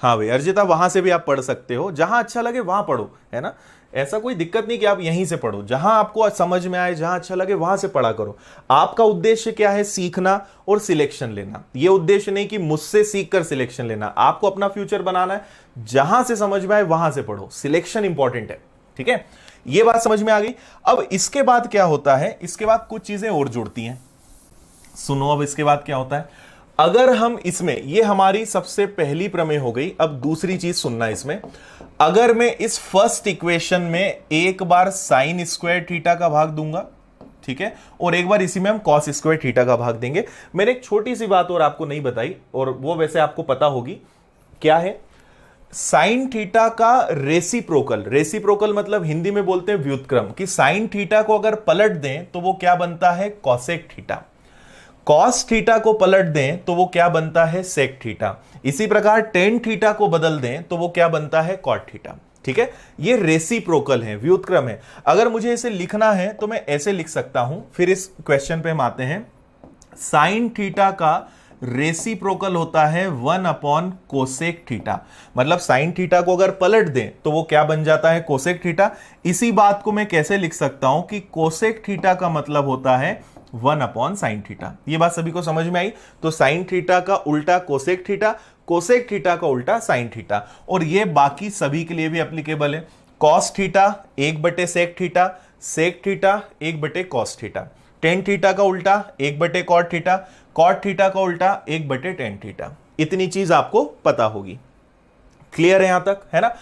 हाँ भाई अर्जिता, वहां से भी आप पढ़ सकते हो, जहां अच्छा लगे वहां पढ़ो, है ना, ऐसा कोई दिक्कत नहीं कि आप यहीं से पढ़ो, जहां आपको समझ में आए, जहां अच्छा लगे वहां से पढ़ा करो। आपका उद्देश्य क्या है, सीखना और सिलेक्शन लेना। ये उद्देश्य नहीं कि मुझसे सीख कर सिलेक्शन लेना, आपको अपना फ्यूचर बनाना है, जहां से समझ में आए वहां से पढ़ो, सिलेक्शन इंपॉर्टेंट है, ठीक है। ये बात समझ में आ गई। अब इसके बाद क्या होता है, इसके बाद कुछ चीजें और जुड़ती हैं, सुनो। अब इसके बाद क्या होता है, अगर हम इसमें, ये हमारी सबसे पहली प्रमेय हो गई। अब दूसरी चीज सुनना इसमें, अगर मैं इस फर्स्ट इक्वेशन में एक बार साइन स्क्वायर थीटा का भाग दूंगा, ठीक है, और एक बार इसी में हम कॉस स्क्वायर थीटा का भाग देंगे। मैंने एक छोटी सी बात और आपको नहीं बताई, और वो वैसे आपको पता होगी, क्या है, साइन थीटा का रेसिप्रोकल। रेसिप्रोकल मतलब हिंदी में बोलते हैं व्युत्क्रम, कि साइन थीटा को अगर पलट दें तो वो क्या बनता है, कॉसेक थीटा। कॉस थीटा को पलट दें तो वो क्या बनता है, सेक थीटा। इसी प्रकार टेन थीटा को बदल दें तो वो क्या बनता है, कॉट थीटा, ठीक है। ये रेसिप्रोकल है, व्युत्क्रम है। अगर मुझे इसे लिखना है तो मैं ऐसे लिख सकता हूं। फिर इस क्वेश्चन पे हम आते हैं, साइन थीटा का रेसिप्रोकल होता है 1 अपॉन कोसेक थीटा। मतलब साइन थीटा को अगर पलट दें तो वो क्या बन जाता है, कोसेक थीटा। इसी बात को मैं कैसे लिख सकता हूं कि कोसेक थीटा का मतलब होता है 1 अपॉन साइन थीटा। ये बात सभी को समझ में आई? तो साइन थीटा का उल्टा कोसेक थीटा, कोसेक थीटा का उल्टा साइन थीटा। और ये बाकी सभी के लिए भी एप्लीकेबल है। Cos theta 1 sec theta, sec theta 1 cos theta, tan theta का उल्टा 1 कॉट थीटा, कॉट थीटा का उल्टा 1 टेन थीटा। इतनी चीज आपको पता होगी। क्लियर है यहां तक, है ना?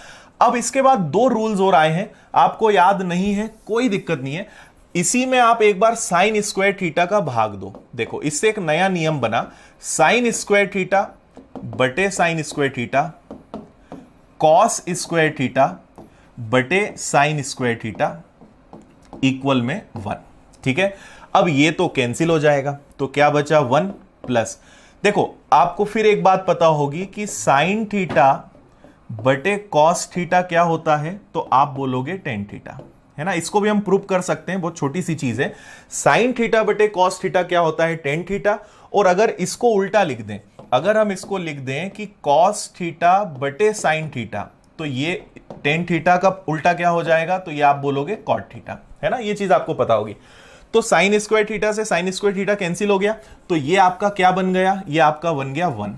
अब इसके बाद 2 रूल्स और आए हैं, आपको याद नहीं है कोई दिक्कत नहीं है, इसी में आप एक बार साइन स्क्वायर थीटा का भाग दो। देखो इससे एक नया नियम बना, साइन स्क्वायर थीटा बटे sign square theta cos square theta बटे साइन स्क्वायर थीटा इक्वल में 1, ठीक है। अब ये तो कैंसिल हो जाएगा, तो क्या बचा 1 प्लस, देखो आपको फिर एक बात पता होगी कि साइन थीटा बटे कॉस थीटा क्या होता है, तो आप बोलोगे टेन थीटा, है ना। इसको भी हम प्रूव कर सकते हैं, बहुत छोटी सी चीज है। साइन थीटा बटे कॉस थीटा क्या होता है, टेन थीटा। और अगर इसको उल्टा लिख दें, अगर हम इसको लिख दें कि कॉस थीटा बटे साइन थीटा, तो ये टेन थीटा का उल्टा क्या हो जाएगा, तो ये आप बोलोगे कॉट थीटा, है ना। ये चीज आपको पता होगी। तो साइन स्क्वायर थीटा से साइन स्क्वायर थीटा कैंसिल हो गया, तो ये आपका क्या बन गया, ये आपका बन गया 1,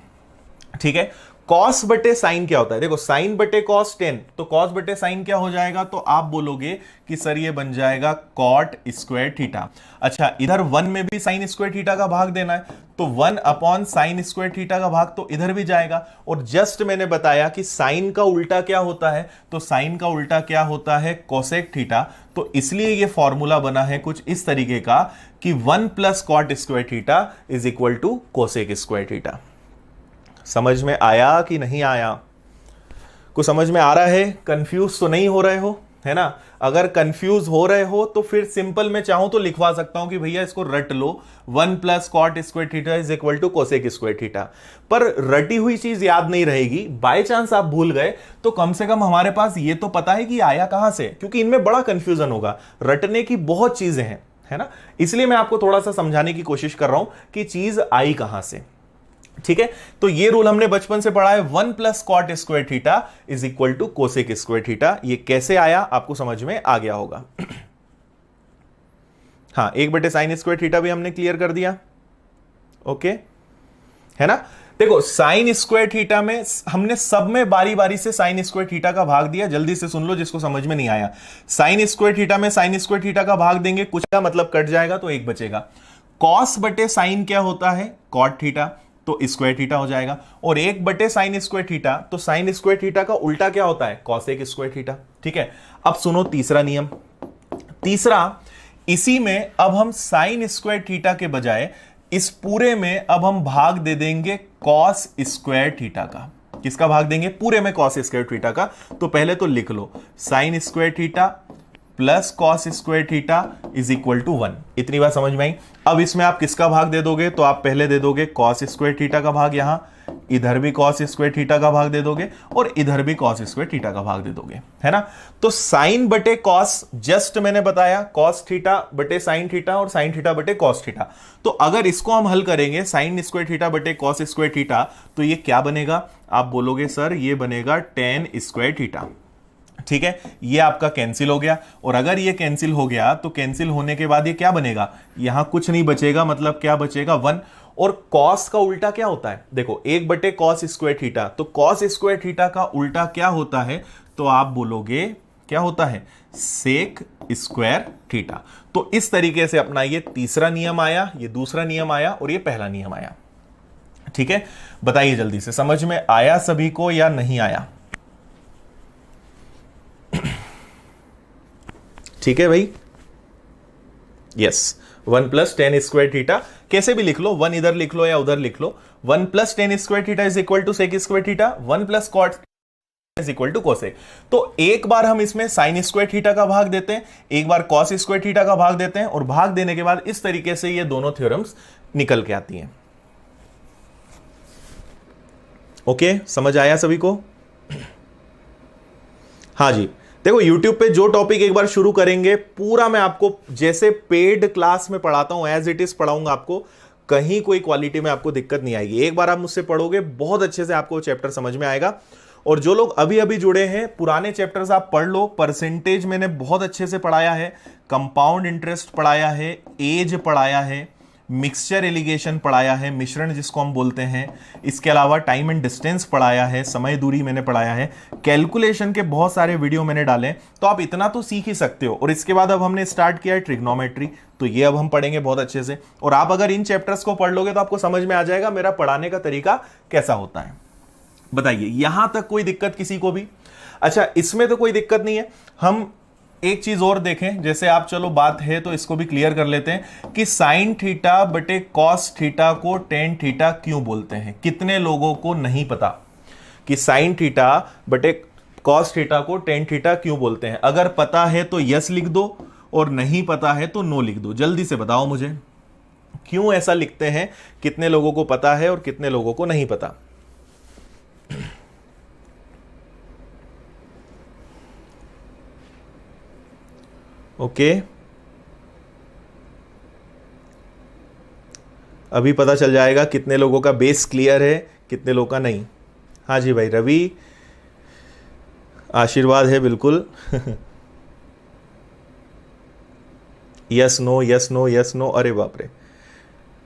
ठीक है। कॉस बटे साइन क्या होता है, देखो साइन बटे कॉस 10, तो कॉस बटे साइन क्या हो जाएगा, तो आप बोलोगे कि सर ये बन जाएगा कॉट स्क्वायर थीटा। अच्छा, इधर 1 में भी साइन स्क्वायर थीटा का भाग देना है, तो 1 अपॉन साइन स्क्वायर थीटा का भाग तो इधर भी जाएगा। और जस्ट मैंने बताया कि साइन का उल्टा क्या होता है, तो साइन का उल्टा क्या होता है, कोसेक थीटा। तो इसलिए ये फॉर्मूला बना है कुछ इस तरीके का कि 1 plus cot square theta is equal to cosec square theta. समझ में आया कि नहीं आया? कुछ समझ में आ रहा है? कंफ्यूज तो नहीं हो रहे हो, है ना? अगर कंफ्यूज हो रहे हो तो फिर सिंपल मैं चाहूं तो लिखवा सकता हूं कि भैया इसको रट लो, 1 plus cot square theta is equal to cosec square theta. पर रटी हुई चीज याद नहीं रहेगी, बाय चांस आप भूल गए तो कम से कम हमारे पास ये तो पता है कि आया कहां से, क्योंकि इनमें बड़ा कंफ्यूजन होगा। रटने की बहुत चीजें हैं, है ना। इसलिए मैं आपको थोड़ा सा समझाने की कोशिश कर रहा हूं कि चीज आई कहां से, ठीक है। तो ये रूल हमने बचपन से पढ़ा है, 1 plus cot square theta is equal to cosec square theta. ये कैसे आया आपको समझ में आ गया होगा। हाँ, 1/sin स्क्वायर थीटा भी हमने क्लियर कर दिया, ओके, है ना। देखो साइन स्क्वायर थीटा में हमने सब में बारी बारी से साइन स्क्वायर थीटा का भाग दिया। जल्दी से सुन लो जिसको समझ में नहीं आया। साइन स्क्वायर थीटा में साइन स्क्वायर थीटा का भाग देंगे, कुछ का मतलब कट जाएगा तो एक बचेगा। कॉस बटे साइन क्या होता है, कॉट थीटा, तो स्क्वायर थीटा हो जाएगा। और 1/sin स्क्वायर थीटा, तो साइन स्क्वायर थीटा का उल्टा क्या होता है, कॉसेक स्क्वायर थीटा, ठीक है। अब सुनो तीसरा नियम। तीसरा, इसी में अब हम साइन स्क्वायर थीटा के बजाय इस पूरे में अब हम भाग दे देंगे कॉस स्क्वायर थीटा का। किसका भाग देंगे, पूरे में कॉस स्क्वायर थीटा का। तो पहले तो लिख लो sine square theta plus cos square theta is equal to 1। इतनी बात समझ में आई। अब इसमें आप किसका भाग दे दोगे, तो आप पहले दे दोगे कॉस स्क्वायर थीटा का भाग, यहां इधर भी कॉस स्क्वायर थीटा का भाग दे दोगे और इधर भी कॉस स्क्वायर थीटा का भाग दे दोगे, है ना। तो साइन बटे कॉस, जस्ट मैंने बताया कॉस थीटा बटे साइन थीटा और साइन थीटा बटे कॉस थीटा। तो अगर इसको हम हल करेंगे साइन स्क्वायर थीटा बटे कॉस स्क्वायर थीटा, तो ये क्या बनेगा, आप बोलोगे सर ये बनेगा टेन स्क्वायर थीटा, ठीक है। ये आपका कैंसिल हो गया। और अगर ये कैंसिल हो गया तो कैंसिल होने के बाद ये क्या बनेगा, यहां कुछ नहीं बचेगा, मतलब क्या बचेगा 1। और कॉस का उल्टा क्या होता है, देखो 1/cos स्क्वायर थीटा, तो कॉस स्क्वायर थीटा का उल्टा क्या होता है, तो आप बोलोगे क्या होता है, सेक स्क्वायर थीटा। तो इस तरीके से अपना ये तीसरा नियम आया, ये दूसरा नियम आया और ये पहला नियम आया, ठीक है। बताइए जल्दी से, समझ में आया सभी को या नहीं आया, ठीक है भाई। Yes, 1 plus tan square theta, कैसे भी लिख लो, 1 इधर लिख लो या उधर लिख लो। 1 plus tan square theta is equal to sec square theta, 1 plus cot is equal to cosec. तो एक बार हम इसमें साइन स्क्वायर थीटा का भाग देते हैं, एक बार कॉस स्क्वायर थीटा का भाग देते हैं, और भाग देने के बाद इस तरीके से ये दोनों थ्योरम्स निकल के आती हैं। ओके, समझ आया सभी को। हाँ जी, देखो YouTube पे जो टॉपिक एक बार शुरू करेंगे, पूरा मैं आपको जैसे पेड क्लास में पढ़ाता हूं एज इट इज पढ़ाऊंगा आपको, कहीं कोई क्वालिटी में आपको दिक्कत नहीं आएगी। एक बार आप मुझसे पढ़ोगे बहुत अच्छे से आपको चैप्टर समझ में आएगा। और जो लोग अभी अभी जुड़े हैं, पुराने चैप्टर्स आप पढ़ लो। परसेंटेज मैंने बहुत अच्छे से पढ़ाया है, कंपाउंड इंटरेस्ट पढ़ाया है, एज पढ़ाया है, मिक्सचर एलिगेशन पढ़ाया है, मिश्रण जिसको हम बोलते हैं। इसके अलावा टाइम एंड डिस्टेंस पढ़ाया है, समय दूरी मैंने पढ़ाया है, कैलकुलेशन के बहुत सारे वीडियो मैंने डाले। तो आप इतना तो सीख ही सकते हो। और इसके बाद अब हमने स्टार्ट किया है ट्रिग्नोमेट्री, तो ये अब हम पढ़ेंगे बहुत अच्छे से। और आप अगर इन चैप्टर्स को पढ़ लोगे तो आपको समझ में आ जाएगा मेरा पढ़ाने का तरीका कैसा होता है। बताइए, यहां तक कोई दिक्कत किसी को भी? अच्छा, इसमें तो कोई दिक्कत नहीं है। हम एक चीज और देखें, जैसे आप चलो बात है तो इसको भी क्लियर कर लेते हैं कि साइन थीटा बटे कॉस थीटा को टेन थीटा क्यों बोलते हैं। कितने लोगों को नहीं पता कि साइन थीटा बटे कॉस थीटा को टेन थीटा क्यों बोलते हैं? अगर पता है तो यस लिख दो और नहीं पता है तो नो लिख दो। जल्दी से बताओ मुझे, क्यों ऐसा लिखते हैं? कितने लोगों को पता है और कितने लोगों को नहीं पता? ओके, अभी पता चल जाएगा कितने लोगों का बेस क्लियर है, कितने लोगों का नहीं। हाँ जी भाई, रवि आशीर्वाद है बिल्कुल। Yes no yes no yes no, अरे बाप रे,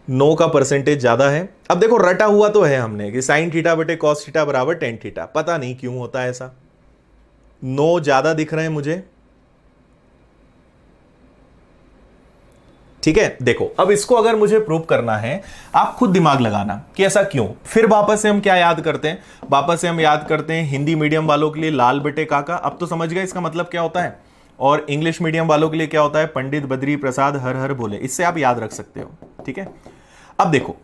नो का परसेंटेज ज्यादा है। अब देखो रटा हुआ तो है हमने कि साइन थीटा बटे कॉस थीटा बराबर टेन थीटा, पता नहीं क्यों होता है ऐसा। नो ज्यादा दिख रहे हैं मुझे, ठीक है। देखो अब इसको अगर मुझे प्रूव करना है, आप खुद दिमाग लगाना कि ऐसा क्यों। फिर वापस से हम क्या याद करते हैं? वापस से हम याद करते हैं हिंदी मीडियम वालों के लिए लाल बटे काका, अब तो समझ गए इसका मतलब क्या होता है। और इंग्लिश मीडियम वालों के लिए क्या होता है? पंडित बद्री प्रसाद हर हर बोले। इससे आप याद रख सकते हो, ठीक है। अब देखो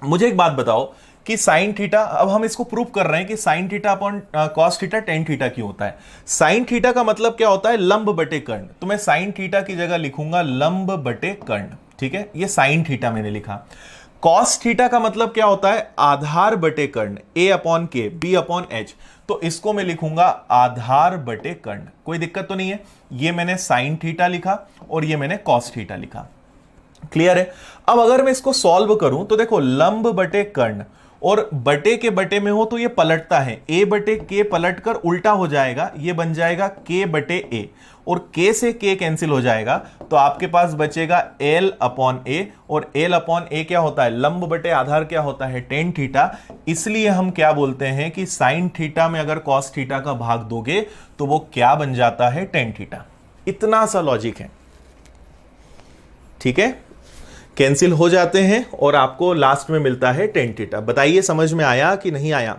मुझे एक बात बताओ कि साइन थीटा, अब हम इसको प्रूव कर रहे हैं कि sine theta upon cos theta tan theta क्यों होता है। साइन थीटा का मतलब क्या होता है? लंब बटे कर्ण। तो मैं साइन थीटा की जगह लिखूंगा लंब बटे कर्ण, ठीक है। ये साइन थीटा मैंने लिखा। कॉस थीटा का मतलब क्या होता है? आधार बटे कर्ण, a अपॉन के, b अपॉन एच। तो इसको मैं लिखूंगा आधार बटे कर्ण। कोई दिक्कत तो नहीं है? ये मैंने साइन थीटा लिखा और ये मैंने कॉस थीटा लिखा। क्लियर है? अब अगर मैं इसको सॉल्व करूं तो देखो, लंब बटे कर्ण और बटे के बटे में हो तो ये पलटता है, a बटे के पलट कर उल्टा हो जाएगा, ये बन जाएगा k बटे a, और k से k कैंसिल हो जाएगा, तो आपके पास बचेगा l अपॉन a, और l अपॉन a क्या होता है? लंब बटे आधार क्या होता है? Tan theta. इसलिए हम क्या बोलते हैं कि साइन थीटा में अगर कॉस थीटा का भाग दोगे तो वो क्या बन जाता है? Tan theta. इतना सा लॉजिक है, ठीक है? कैंसिल हो जाते हैं और आपको लास्ट में मिलता है टेन थीटा। बताइए समझ में आया कि नहीं आया?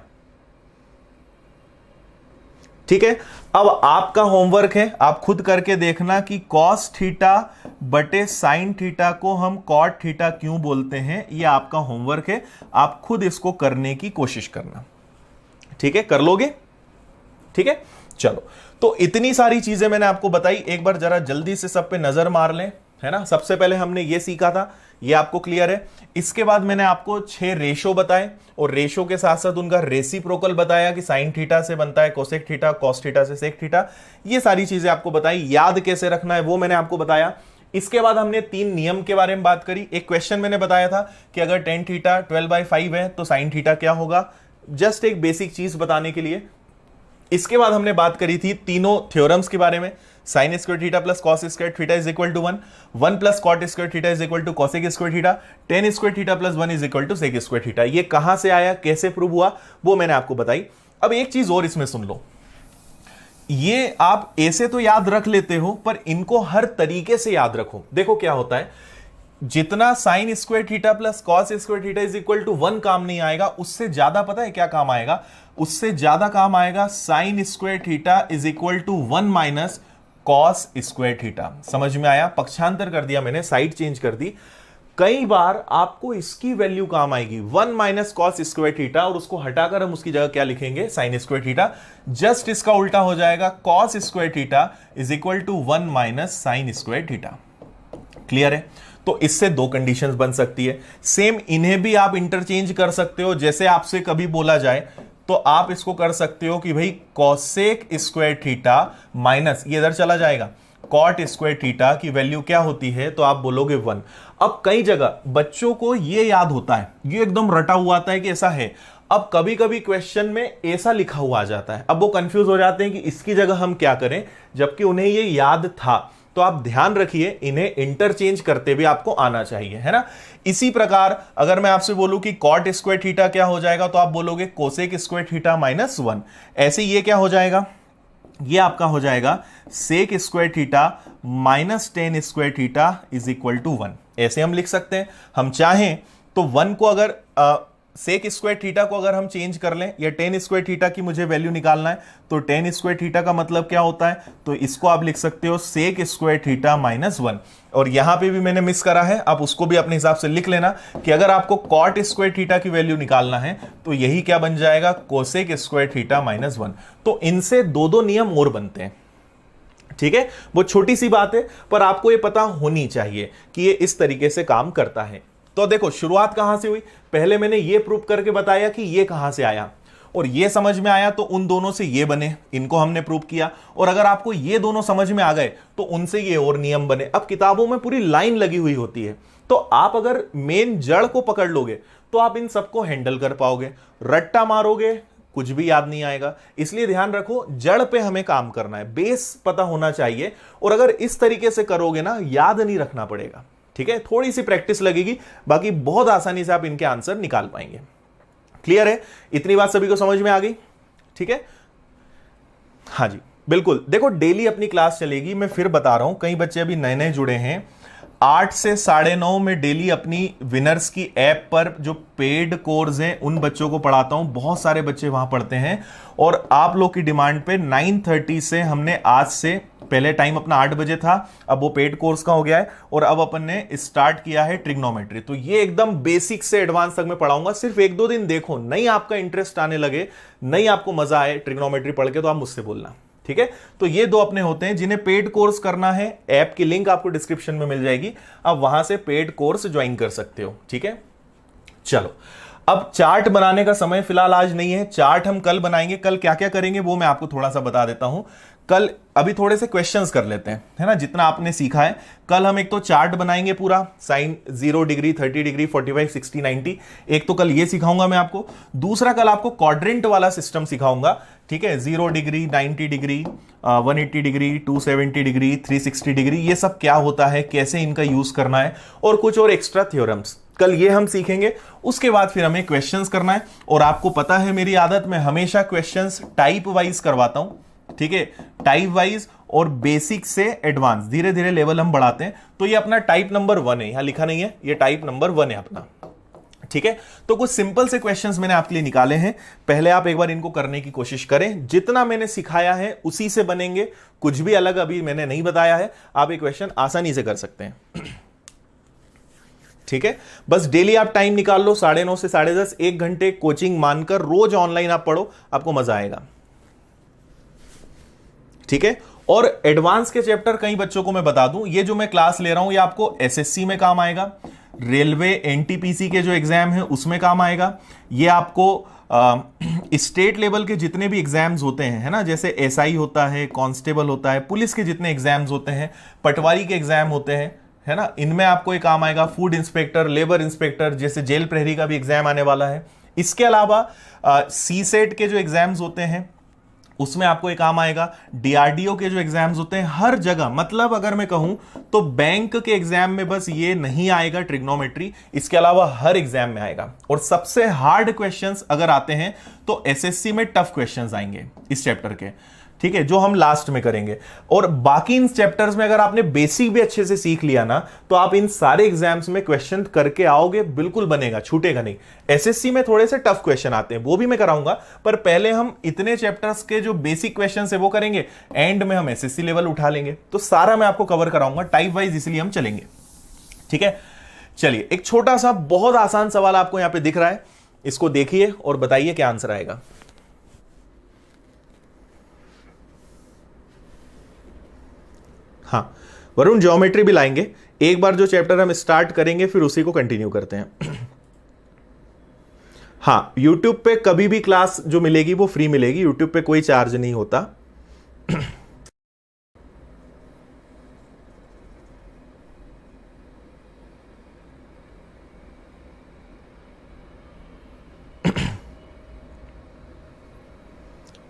ठीक है, अब आपका होमवर्क है, आप खुद करके देखना कि कॉस थीटा बटे साइन थीटा को हम कॉट थीटा क्यों बोलते हैं। ये आपका होमवर्क है, आप खुद इसको करने की कोशिश करना। ठीक है, कर लोगे? ठीक है, चलो। तो इतनी सारी चीजें मैंने आपको बताई, एक बार जरा जल्दी से सब पे नजर मार लें, है ना। सबसे पहले हमने ये सीखा था, ये आपको क्लियर है। इसके बाद मैंने आपको 6 रेशो बताए और रेशो के साथ साथ उनका रेसिप्रोकल बताया कि साइन थीटा से बनता है कोसेक थीटा, कॉस थीटा से सेक थीटा। ये सारी चीजें आपको बताई, याद कैसे रखना है वो मैंने आपको बताया। इसके बाद हमने 3 नियम के बारे में बात करी। एक क्वेश्चन मैंने बताया था कि अगर टेन थीटा 12/5 है तो साइन थीटा क्या होगा, जस्ट एक बेसिक चीज बताने के लिए। इसके बाद हमने बात करी थी तीनों थ्योरम्स के बारे में, sine square theta plus cos square theta is equal to 1, 1 plus cot square theta is equal to cosec square theta, tan square theta plus 1 is equal to sec square theta. ये कहां से आया, कैसे prove हुआ, वो मैंने आपको बताई। अब एक चीज और इसमें सुन लो, ये आप ऐसे तो याद रख लेते हो पर इनको हर तरीके से याद रखो। देखो क्या होता है, जितना sine square theta plus cos square theta is equal to 1 काम नहीं आएगा, उससे ज्यादा पता है क्या काम आएगा? उससे ज्यादा काम आएगा sine square theta is equal to 1 minus cos square theta. समझ में आया? पक्षांतर कर दिया मैंने, साइड चेंज कर दी। कई बार आपको इसकी वैल्यू काम आएगी 1 माइनस कॉस स्क्वायर थीटा, और उसको हटाकर हम उसकी जगह क्या लिखेंगे? Sign square theta. जस्ट इसका उल्टा हो जाएगा, cos square theta is equal to 1 minus sine square theta. Clear है? तो इससे 2 कंडीशंस बन सकती है। सेम इन्हें भी आप इंटरचेंज कर सकते हो। जैसे आपसे कभी बोला जाए तो आप इसको कर सकते हो कि भाई कॉसेक स्क्वायर थीटा माइनस, ये इधर चला जाएगा, कॉट स्क्वायर थीटा की वैल्यू क्या होती है? तो आप बोलोगे 1। अब कई जगह बच्चों को ये याद होता है, ये एकदम रटा हुआ आता है कि ऐसा है। अब कभी कभी क्वेश्चन में ऐसा लिखा हुआ आ जाता है, अब वो कंफ्यूज हो जाते हैं कि इसकी जगह हम क्या करें, जबकि उन्हें ये याद था। तो आप ध्यान रखिए, इन्हें इंटरचेंज करते हुए आपको आना चाहिए, है ना। इसी प्रकार अगर मैं आपसे बोलूं कि कॉट स्क्वायर थीटा क्या हो जाएगा, तो आप बोलोगे कोसेक स्क्वायर थीटा माइनस 1। ऐसे ये क्या हो जाएगा? ये आपका हो जाएगा sec square theta minus tan square theta is equal to 1। ऐसे हम लिख सकते हैं। हम चाहें तो 1 को अगर सेक स्क्वायर थीटा को अगर हम चेंज कर लें, या टेन स्क्वायर थीटा की मुझे वैल्यू निकालना है, तो टेन स्क्वायर थीटा का मतलब क्या होता है? तो इसको आप लिख सकते हो सेक स्क्वायर थीटा माइनस 1। और यहां पे भी मैंने मिस करा है, आप उसको भी अपने हिसाब से लिख लेना कि अगर आपको कॉट स्क्वायर थीटा की वैल्यू निकालना है तो यही क्या बन जाएगा? Cosec square theta minus 1। तो इनसे 2 नियम और बनते हैं। ठीक है, वो छोटी सी बात है पर आपको ये पता होनी चाहिए कि ये इस तरीके से काम करता है। तो देखो शुरुआत कहां से हुई, पहले मैंने ये प्रूव करके बताया कि ये कहां से आया, और ये समझ में आया तो उन दोनों से ये बने, इनको हमने प्रूव किया। और अगर आपको ये दोनों समझ में आ गए तो उनसे ये और नियम बने। अब किताबों में पूरी लाइन लगी हुई होती है, तो आप अगर मेन जड़ को पकड़ लोगे तो आप इन सबको हैंडल कर पाओगे। रट्टा मारोगे कुछ भी याद नहीं आएगा। इसलिए ध्यान रखो, जड़ पे हमें काम करना है, बेस पता होना चाहिए। और अगर इस तरीके से करोगे ना, याद नहीं रखना पड़ेगा। ठीक है, थोड़ी सी प्रैक्टिस लगेगी, बाकी बहुत आसानी से आप इनके आंसर निकाल पाएंगे। क्लियर है? इतनी बात सभी को समझ में आ गई? ठीक है, हाँ जी बिल्कुल। देखो डेली अपनी क्लास चलेगी, मैं फिर बता रहा हूं, कई बच्चे अभी नए नए जुड़े हैं। 8 से 9:30 में डेली अपनी विनर्स की ऐप पर जो पेड कोर्स हैं उन बच्चों को पढ़ाता हूं। बहुत सारे बच्चे वहां पढ़ते हैं, और आप लोग की डिमांड पे 9:30 से हमने आज से, पहले टाइम अपना 8 बजे था, अब वो पेड कोर्स का हो गया है, और अब अपन ने स्टार्ट किया है ट्रिग्नोमेट्री। तो ये एकदम बेसिक से एडवांस तक मैं पढ़ाऊंगा। सिर्फ 1-2 दिन देखो, नहीं आपका इंटरेस्ट आने लगे, नहीं आपको मजा आए ट्रिग्नोमेट्री पढ़ के, तो आप मुझसे बोलना। ठीक है, तो ये 2 अपने होते हैं जिन्हें पेड कोर्स करना है। ऐप की लिंक आपको डिस्क्रिप्शन में मिल जाएगी, आप वहां से पेड कोर्स ज्वाइन कर सकते हो। ठीक है, चलो, अब चार्ट बनाने का समय फिलहाल आज नहीं है, चार्ट हम कल बनाएंगे। कल क्या क्या करेंगे वो मैं आपको थोड़ा सा बता देता हूं। कल अभी थोड़े से क्वेश्चंस कर लेते हैं, है ना, जितना आपने सीखा है। कल हम एक तो चार्ट बनाएंगे पूरा, साइन 0 डिग्री, 30 डिग्री, 45, 60, 90। एक तो कल ये सिखाऊंगा मैं आपको। दूसरा कल आपको क्वाड्रेंट वाला सिस्टम सिखाऊंगा, ठीक है। 0 degree, 90 degree, 180 degree, 270 degree, 360 degree, ये सब क्या होता है, कैसे इनका यूज करना है, और कुछ और एक्स्ट्रा थ्योरम्स कल ये हम सीखेंगे। उसके बाद फिर हमें क्वेश्चंस करना है, और आपको पता है मेरी आदत, मैं हमेशा क्वेश्चंस टाइप वाइज करवाता हूं, ठीक है। टाइप वाइज और बेसिक से एडवांस, धीरे धीरे लेवल हम बढ़ाते हैं। तो ये अपना टाइप नंबर 1 है, यहां लिखा नहीं है, ये टाइप नंबर 1 है अपना, ठीक है। तो कुछ सिंपल से क्वेश्चंस मैंने आपके लिए निकाले हैं, पहले आप एक बार इनको करने की कोशिश करें। जितना मैंने सिखाया है उसी से बनेंगे, कुछ भी अलग अभी मैंने नहीं बताया है। आप ये क्वेश्चन आसानी से कर सकते हैं, ठीक है। बस डेली आप टाइम निकाल लो, 9:30 से 10:30, 1 घंटे कोचिंग मानकर रोज ऑनलाइन आप पढ़ो, आपको मजा आएगा, ठीक है। और एडवांस के चैप्टर कई बच्चों को मैं बता दूं, ये जो मैं क्लास ले रहा हूं ये आपको एसएससी में काम आएगा, रेलवे एनटीपीसी के जो एग्जाम है उसमें काम आएगा, ये आपको स्टेट लेवल के जितने भी एग्जाम्स होते हैं, है ना, जैसे एसआई होता है, कांस्टेबल होता है, पुलिस के जितने एग्जाम्स होते हैं, पटवारी के एग्जाम होते हैं, है ना, इनमें आपको ये काम आएगा। फूड इंस्पेक्टर, लेबर इंस्पेक्टर, जैसे जेल प्रहरी का भी एग्जाम आने वाला है। इसके अलावा सी सेट के जो एग्जाम्स होते हैं उसमें आपको एक काम आएगा। डीआरडीओ के जो एग्जाम्स होते हैं, हर जगह, मतलब अगर मैं कहूं तो बैंक के एग्जाम में बस ये नहीं आएगा ट्रिग्नोमेट्री, इसके अलावा हर एग्जाम में आएगा। और सबसे हार्ड क्वेश्चंस अगर आते हैं तो एसएससी में टफ क्वेश्चंस आएंगे इस चैप्टर के, ठीक है, जो हम लास्ट में करेंगे। और बाकी इन चैप्टर्स में अगर आपने बेसिक भी अच्छे से सीख लिया ना, तो आप इन सारे एग्जाम्स में क्वेश्चन करके आओगे, बिल्कुल बनेगा, छूटेगा नहीं। एसएससी में थोड़े से टफ क्वेश्चन आते हैं, वो भी मैं कराऊंगा, पर पहले हम इतने चैप्टर्स के जो बेसिक क्वेश्चन है वो करेंगे, एंड में हम एसएससी लेवल उठा लेंगे। तो सारा मैं आपको कवर कराऊंगा टाइप वाइज, इसलिए हम चलेंगे, ठीक है। चलिए, एक छोटा सा बहुत आसान सवाल आपको यहां पे दिख रहा है, इसको देखिए और बताइए क्या आंसर आएगा। हाँ, वरुण ज्योमेट्री भी लाएंगे, एक बार जो चैप्टर हम स्टार्ट करेंगे फिर उसी को कंटिन्यू करते हैं। हाँ, यूट्यूब पे कभी भी क्लास जो मिलेगी वो फ्री मिलेगी, यूट्यूब पे कोई चार्ज नहीं होता।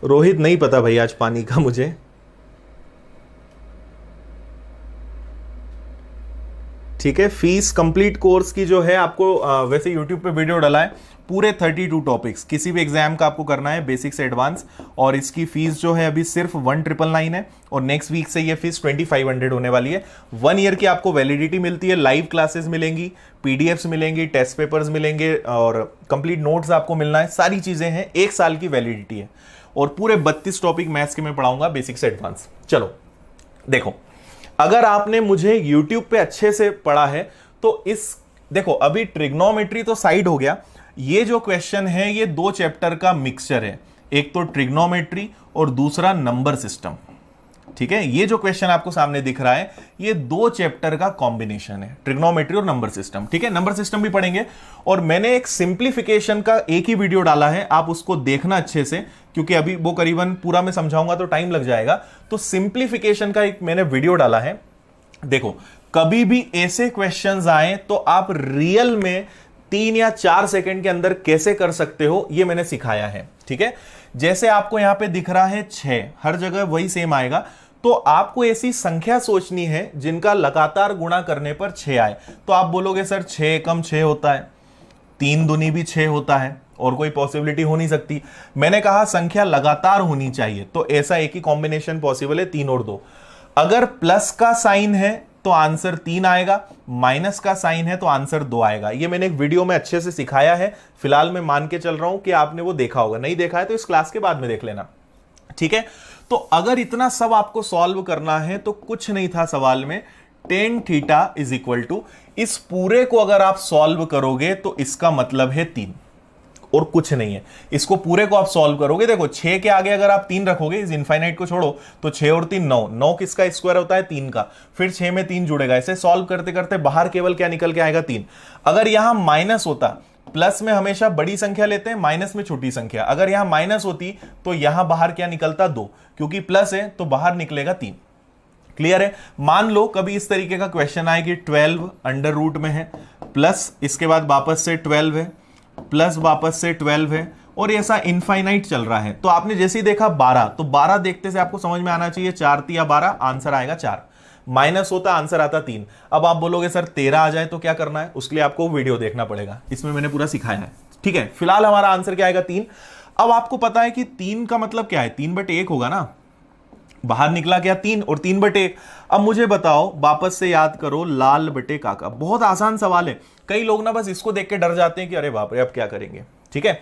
रोहित नहीं पता भाई आज पानी का मुझे, ठीक है। फीस कंप्लीट कोर्स की जो है आपको वैसे यूट्यूब पे वीडियो डाला है, पूरे 32 टॉपिक्स, किसी भी एग्जाम का आपको करना है बेसिक से एडवांस, और इसकी फीस जो है अभी सिर्फ 1999 है, और नेक्स्ट वीक से ये फीस 2500 होने वाली है। 1 ईयर की आपको वैलिडिटी मिलती है, लाइव क्लासेस मिलेंगी, पीडीएफ्स मिलेंगी, टेस्ट पेपर्स मिलेंगे, और कंप्लीट नोट्स आपको मिलना है, सारी चीजें हैं, 1 साल की वैलिडिटी है, और पूरे 32 टॉपिक मैथ्स के मैं पढ़ाऊंगा बेसिक से एडवांस। चलो देखो, अगर आपने मुझे YouTube पे अच्छे से पढ़ा है तो इस देखो, अभी ट्रिग्नोमेट्री तो साइड हो गया, ये जो क्वेश्चन है ये 2 चैप्टर का मिक्सचर है, एक तो ट्रिग्नोमेट्री और दूसरा नंबर सिस्टम, ठीक है। ये जो क्वेश्चन आपको सामने दिख रहा है ये 2 चैप्टर का कॉम्बिनेशन है, ट्रिग्नोमेट्री और नंबर सिस्टम, ठीक है। नंबर सिस्टम भी पढ़ेंगे, और मैंने एक सिंप्लीफिकेशन का एक ही वीडियो डाला है, आप उसको देखना अच्छे से, क्योंकि अभी वो करीबन पूरा मैं समझाऊंगा तो टाइम लग जाएगा। तो सिंप्लीफिकेशन का एक मैंने वीडियो डाला है, देखो, कभी भी ऐसे क्वेश्चंस आए तो आप रियल में 3 या 4 सेकंड के अंदर कैसे कर सकते हो, ये मैंने सिखाया है, ठीक है। जैसे आपको यहां पे दिख रहा है 6, हर जगह वही सेम आएगा, तो आपको ऐसी संख्या सोचनी है जिनका लगातार गुणा करने पर 6 आए। तो आप बोलोगे सर 6 एकम 6 होता है, 3 दूनी भी 6 होता है, और कोई पॉसिबिलिटी हो नहीं सकती। मैंने कहा संख्या लगातार होनी चाहिए, तो ऐसा एक ही कॉम्बिनेशन पॉसिबल है, 3 और 2। अगर प्लस का साइन है तो आंसर 3 आएगा, माइनस का साइन है तो आंसर 2 आएगा। ये मैंने एक वीडियो में अच्छे से सिखाया है, फिलहाल मैं मान के चल रहा हूं कि आपने वो देखा होगा, नहीं देखा है तो इस क्लास के बाद में देख लेना, ठीक है। तो अगर इतना सब आपको सॉल्व करना है तो कुछ नहीं था सवाल में, tan theta is equal to, इस पूरे को अगर आप सॉल्व करोगे तो इसका मतलब है 3, और कुछ नहीं है। इसको पूरे को आप सॉल्व करोगे, देखो 6 के आगे अगर आप 3 रखोगे, इस इनफाइनाइट को छोड़ो, तो 6 और 3 9, 9 किसका स्क्वायर होता है 3 का, फिर 6 में 3 जुड़ेगा, ऐसे सॉल्व करते करते बाहर केवल क्या निकल के आएगा 3। अगर यहां माइनस होता प्लस में हमेशा बड़ी संख्या लेते हैं, माइनस में छोटी संख्या। अगर यहां माइनस होती तो यहां बाहर क्या निकलता 2, क्योंकि प्लस है तो बाहर निकलेगा 3। क्लियर है? मान लो कभी इस तरीके का क्वेश्चन आए कि 12 अंडर रूट में है, प्लस इसके बाद वापस से 12 है, प्लस वापस से 12 है, और ऐसा इनफाइनाइट चल रहा है। तो आपने जैसे ही देखा 12, तो 12 देखते से आपको समझ में आना चाहिए 4 तिया 12, आंसर आएगा 4। माइनस होता आंसर आता 3। अब आप बोलोगे सर 13 आ जाए तो क्या करना है? उसके लिए आपको वीडियो देखना पड़ेगा, इसमें मैंने पूरा सिखाया है। ठीक है, फिलहाल हमारा आंसर क्या आएगा? 3। अब आपको पता है कि 3 का मतलब क्या है? 3/1 होगा ना, बाहर निकला क्या 3 और 3/1। अब मुझे बताओ, वापस से याद करो, लाल बटे काका। बहुत आसान सवाल है। कई लोग ना बस इसको देख के डर जाते हैं कि अरे बाप रे अब क्या करेंगे। ठीक है,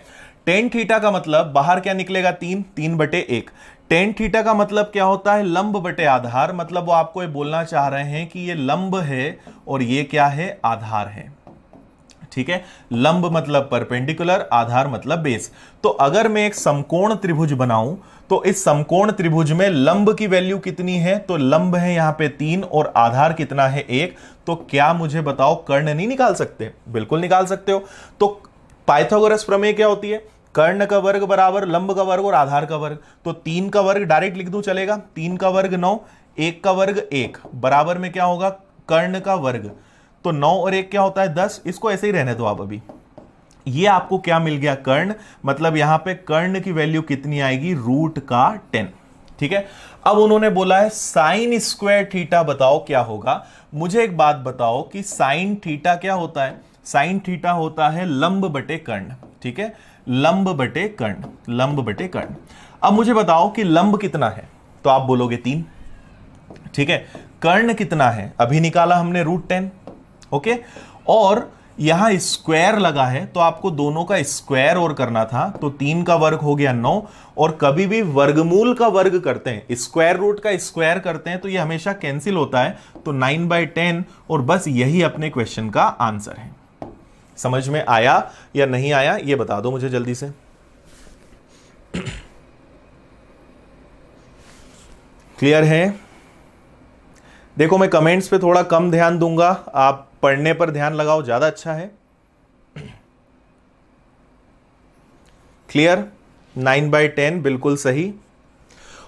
टेन थीटा का मतलब बाहर क्या निकलेगा? 3, 3/1। टेन थीटा का मतलब क्या होता है? लंब बटे आधार। मतलब वो आपको ये बोलना चाह रहे हैं कि ये लंब है और ये क्या है? आधार है। ठीक है, लंब मतलब परपेंडिकुलर, आधार मतलब बेस। तो अगर मैं एक समकोण त्रिभुज बनाऊं तो इस समकोण त्रिभुज में लंब की वैल्यू कितनी है? तो लंब है यहां पे 3 और आधार कितना है? 1। तो क्या मुझे बताओ कर्ण नहीं निकाल सकते? बिल्कुल निकाल सकते हो। तो पाइथागोरस प्रमेय क्या होती है? कर्ण का वर्ग बराबर लंब का वर्ग और आधार का वर्ग। तो 3 का वर्ग डायरेक्ट लिख दूं, चलेगा? 3 का वर्ग 9, 1 का वर्ग 1, बराबर में क्या होगा? कर्ण का वर्ग। तो 9 और 1 क्या होता है? 10। इसको ऐसे ही रहने दो आप। अभी ये आपको क्या मिल गया? कर्ण। मतलब यहां पे कर्ण की वैल्यू कितनी आएगी? √10। ठीक है, अब उन्होंने बोला है साइन स्क्वायर थीटा बताओ क्या होगा। मुझे एक बात बताओ कि साइन थीटा क्या होता है? साइन थीटा होता है लंब बटे कर्ण। ठीक है, लंब बटे कर्ण, लंब बटे कर्ण। अब मुझे बताओ कि लंब कितना है? तो आप बोलोगे 3। ठीक है, कर्ण कितना है? अभी निकाला हमने √10। ओके, और यहां स्क्वायर लगा है तो आपको दोनों का स्क्वायर और करना था। तो 3 का वर्ग हो गया 9, और कभी भी वर्गमूल का वर्ग करते हैं, स्क्वायर रूट का स्क्वायर करते हैं, तो ये हमेशा कैंसिल होता है। तो 9/10, और बस यही अपने क्वेश्चन का आंसर है। समझ में आया या नहीं आया ये बता दो मुझे जल्दी से। क्लियर है? देखो मैं कमेंट्स पे थोड़ा कम ध्यान दूंगा, आप पढ़ने पर ध्यान लगाओ, ज्यादा अच्छा है। क्लियर? 9/10 बिल्कुल सही।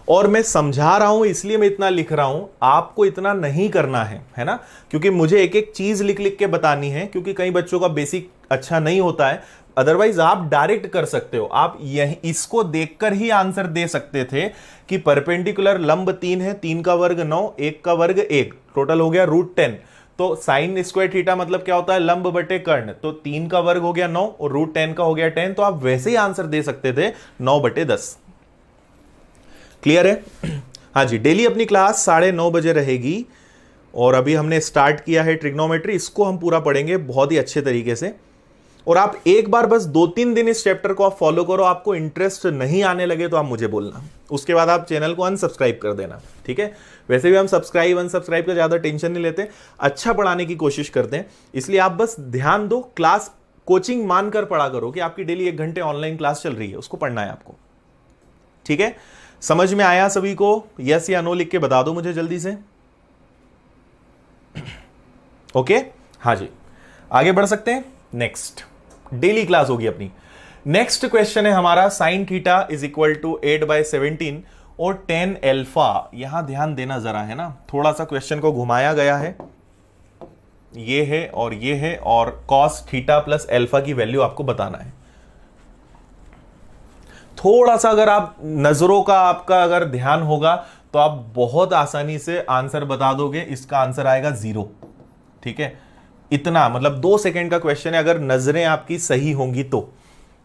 और मैं समझा रहा हूं इसलिए मैं इतना लिख रहा हूं, आपको इतना नहीं करना है ना, क्योंकि मुझे एक एक चीज लिख लिख के बतानी है, क्योंकि कई बच्चों का बेसिक अच्छा नहीं होता है। अदरवाइज आप डायरेक्ट कर सकते हो, आप यही इसको देखकर ही आंसर दे सकते थे कि परपेंडिकुलर लंब 3 है, 3 का वर्ग 9, 1 का वर्ग 1, टोटल हो गया √10। तो साइन स्क्वायर थीटा मतलब क्या होता है? लंब बटे कर्ण। तो 3 का वर्ग हो गया 9 और √10 का हो गया 10। तो आप वैसे ही आंसर दे सकते थे 9/10। क्लियर है? हाँ जी, डेली अपनी क्लास 9:30 बजे रहेगी, और अभी हमने स्टार्ट किया है ट्रिग्नोमेट्री, इसको हम पूरा पढ़ेंगे बहुत ही अच्छे तरीके से। और आप एक बार बस 2-3 दिन इस चैप्टर को आप फॉलो करो, आपको इंटरेस्ट नहीं आने लगे तो आप मुझे बोलना, उसके बाद आप चैनल को अनसब्सक्राइब कर देना। ठीक है, वैसे भी हम सब्सक्राइब अनसब्सक्राइब का ज्यादा टेंशन नहीं लेते, अच्छा पढ़ाने की कोशिश करते हैं। इसलिए आप बस ध्यान दो, क्लास कोचिंग मानकर पढ़ा करो कि आपकी डेली 1 घंटे ऑनलाइन क्लास चल रही है, उसको पढ़ना है आपको। ठीक है, समझ में आया सभी को? यस या नो लिख के बता दो मुझे जल्दी से। ओके, हाँ जी, आगे बढ़ सकते हैं। नेक्स्ट डेली क्लास होगी अपनी। नेक्स्ट क्वेश्चन है हमारा, sine theta is equal to 8/17 और 10 अल्फा। यहां ध्यान देना जरा, है ना, थोड़ा सा क्वेश्चन को घुमाया गया है। ये है और ये है, और कॉस थीटा प्लस अल्फा की वैल्यू आपको बताना है। थोड़ा सा अगर आप नजरों का आपका अगर ध्यान होगा तो आप बहुत आसानी से आंसर बता दोगे। इसका आंसर आएगा 0। ठीक है, इतना मतलब 2 सेकंड का क्वेश्चन है, अगर नजरें आपकी सही होंगी तो।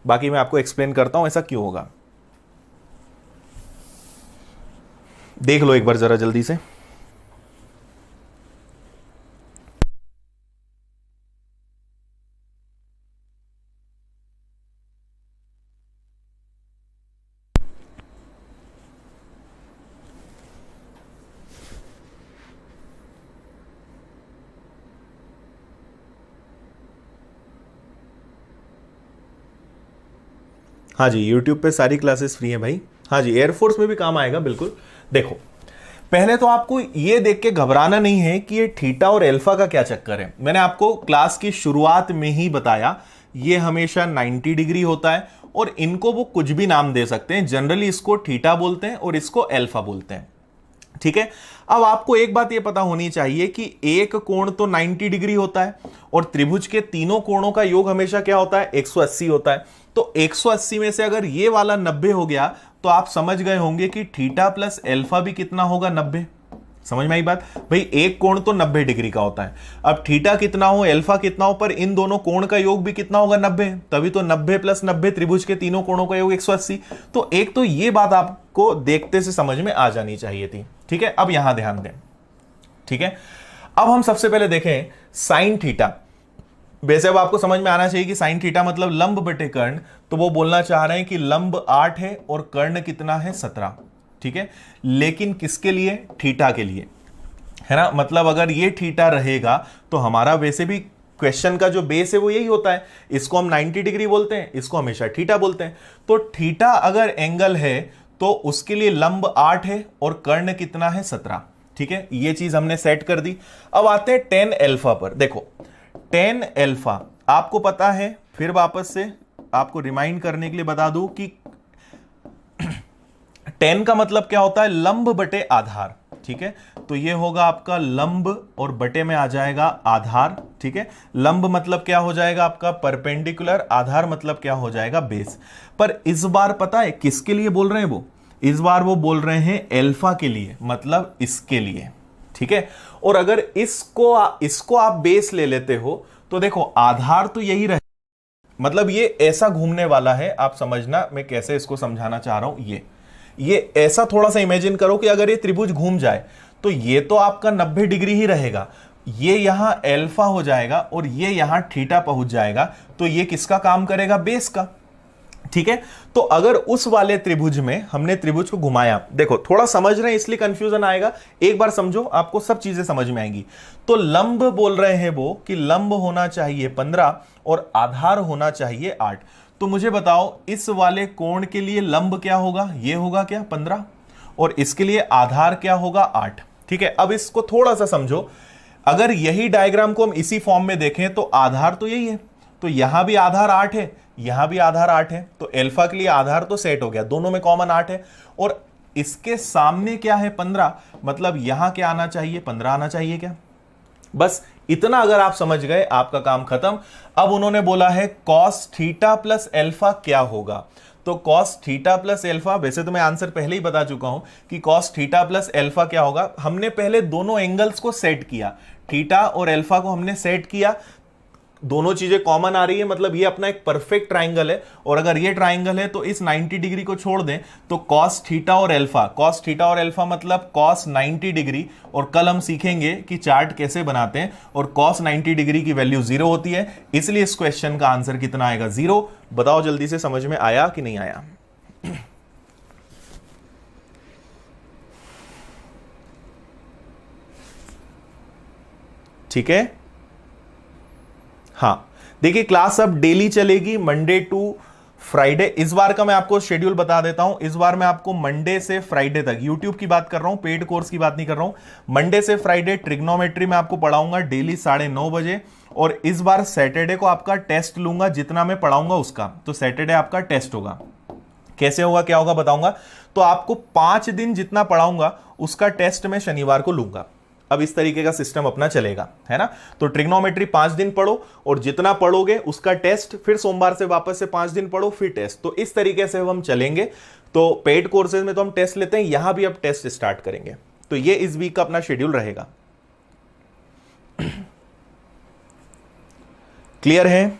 बाकी मैं आपको एक्सप्लेन करता हूं ऐसा क्यों होगा, देख लो एक बार जरा जल्दी से। हाँ जी, YouTube पे सारी क्लासेस फ्री हैं भाई। हाँ जी, एयरफोर्स में भी काम आएगा बिल्कुल। देखो, पहले तो आपको ये देख के घबराना नहीं है कि ये थीटा और अल्फा का क्या चक्कर है। मैंने आपको क्लास की शुरुआत में ही बताया ये हमेशा 90 डिग्री होता है, और इनको वो कुछ भी नाम दे सकते हैं, जनरली इसको थीटा बोलते हैं और इसको अल्फा बोलते हैं। ठीक है, अब आपको एक बात ये पता होनी चाहिए कि एक कोण तो 90 डिग्री होता है और त्रिभुज के तीनों कोणों का योग हमेशा क्या होता है, 180 होता है। तो 180 में से अगर ये वाला 90 हो गया तो आप समझ गए होंगे कि थीटा प्लस अल्फा भी कितना होगा, 90। समझ में आई बात भाई, एक कोण तो 90 डिग्री का होता है। अब थीटा कितना हो, अल्फा कितना हो, पर इन दोनों कोण का योग भी कितना होगा, 90। तभी तो 90 प्लस 90 त्रिभुज के तीनों कोणों का योग 180। तो एक तो ये बात आपको देखते से समझ में आ जानी चाहिए थी। ठीक है, अब यहां ध्यान दें। ठीक है, अब हम सबसे पहले देखें साइन थीटा। वैसे अब आपको समझ में आना चाहिए कि साइन थीटा मतलब लंब बटे कर्ण, तो वो बोलना चाह रहे हैं कि लंब 8 है और कर्ण कितना है, 17। ठीक है, लेकिन किसके लिए, थीटा के लिए, है ना। मतलब अगर ये थीटा रहेगा तो हमारा वैसे भी क्वेश्चन का जो बेस है वो यही होता है, इसको हम 90 डिग्री बोलते हैं, इसको हमेशा थीटा बोलते हैं। तो थीटा अगर एंगल है तो उसके लिए लंब 8 है और कर्ण कितना है, 17। ठीक है, ये चीज हमने सेट कर दी। अब आते हैं टेन अल्फा पर। देखो टेन अल्फा आपको पता है, फिर वापस से आपको रिमाइंड करने के लिए बता दूं कि टेन का मतलब क्या होता है, लंब बटे आधार। ठीक है, तो ये होगा आपका लंब और बटे में आ जाएगा आधार। ठीक है, लंब मतलब क्या हो जाएगा आपका परपेंडिकुलर, आधार मतलब क्या हो जाएगा, बेस। पर इस बार पता है किसके लिए बोल रहे हैं वो, इस बार वो बोल रहे हैं अल्फा के लिए, मतलब इसके लिए। ठीक है, और अगर इसको आप बेस ले लेते हो तो देखो आधार तो यही रहे, मतलब ये ऐसा घूमने वाला है। आप समझना मैं कैसे इसको समझाना चाह रहा हूं। ये ऐसा थोड़ा सा इमेजिन करो कि अगर ये त्रिभुज घूम जाए तो ये तो आपका 90 डिग्री ही रहेगा, ये यहां अल्फा हो जाएगा और ये यहां थीटा पहुंच जाएगा। तो ये किसका काम करेगा, बेस का। ठीक है, तो अगर उस वाले त्रिभुज में हमने त्रिभुज को घुमाया, देखो थोड़ा समझ रहे हैं इसलिए कंफ्यूजन आएगा, एक बार समझो आपको सब चीजें समझ में आएंगी। तो लंब बोल रहे हैं वो कि लंब होना चाहिए 15 और आधार होना चाहिए 8। तो मुझे बताओ इस वाले कोण के लिए लंब क्या होगा, ये होगा क्या 15, और इसके लिए आधार क्या होगा 8। ठीक है, अब इसको थोड़ा सा समझो, अगर यही डायग्राम को हम इसी फॉर्म में देखें तो आधार तो यही है, तो यहां भी आधार 8 है, यहां भी आधार 8 है, तो अल्फा के लिए आधार तो सेट हो गया, दोनों में कॉमन 8 है। और इसके सामने क्या है 15, मतलब यहां क्या आना चाहिए, 15 आना चाहिए क्या। बस इतना अगर आप समझ गए आपका काम खत्म। अब उन्होंने बोला है कॉस थीटा प्लस अल्फा क्या होगा, तो कॉस थीटा प्लस अल्फा, वैसे तो मैं आंसर पहले ही बता चुका हूं कि कॉस थीटा प्लस अल्फा क्या होगा। हमने पहले दोनों एंगल्स को सेट किया, थीटा और अल्फा को हमने सेट किया, दोनों चीजें कॉमन आ रही है, मतलब ये अपना एक परफेक्ट ट्राइंगल है। और अगर ये ट्राइंगल है तो इस 90 डिग्री को छोड़ दें तो कॉस थीटा और अल्फा, कॉस थीटा और अल्फा मतलब कॉस 90 डिग्री। और कल हम सीखेंगे कि चार्ट कैसे बनाते हैं, और कॉस 90 डिग्री की वैल्यू 0 होती है, इसलिए इस क्वेश्चन का आंसर कितना आएगा, 0। बताओ जल्दी से, समझ में आया कि नहीं आया। ठीक है, हाँ देखिए क्लास अब डेली चलेगी, मंडे टू फ्राइडे। इस बार का मैं आपको शेड्यूल बता देता हूं, इस बार मैं आपको मंडे से फ्राइडे तक, यूट्यूब की बात कर रहा हूं, पेड कोर्स की बात नहीं कर रहा हूं। मंडे से फ्राइडे ट्रिग्नोमेट्री में आपको पढ़ाऊंगा डेली 9:30 बजे। और इस बार सैटरडे को आपका टेस्ट लूंगा, जितना मैं पढ़ाऊंगा उसका, तो सैटरडे आपका टेस्ट होगा। कैसे होगा क्या होगा बताऊंगा। तो आपको 5 दिन जितना पढ़ाऊंगा उसका टेस्ट मैं शनिवार को लूंगा। अब इस तरीके का सिस्टम अपना चलेगा, है ना। तो ट्रिग्नोमेट्री 5 दिन पढ़ो और जितना पढ़ोगे उसका टेस्ट, फिर सोमवार से वापस से 5 दिन पढ़ो फिर टेस्ट। तो इस तरीके से हम चलेंगे। तो पेड कोर्सेज में तो हम टेस्ट लेते हैं, यहां भी अब टेस्ट स्टार्ट करेंगे। तो ये इस वीक का अपना शेड्यूल रहेगा। क्लियर है,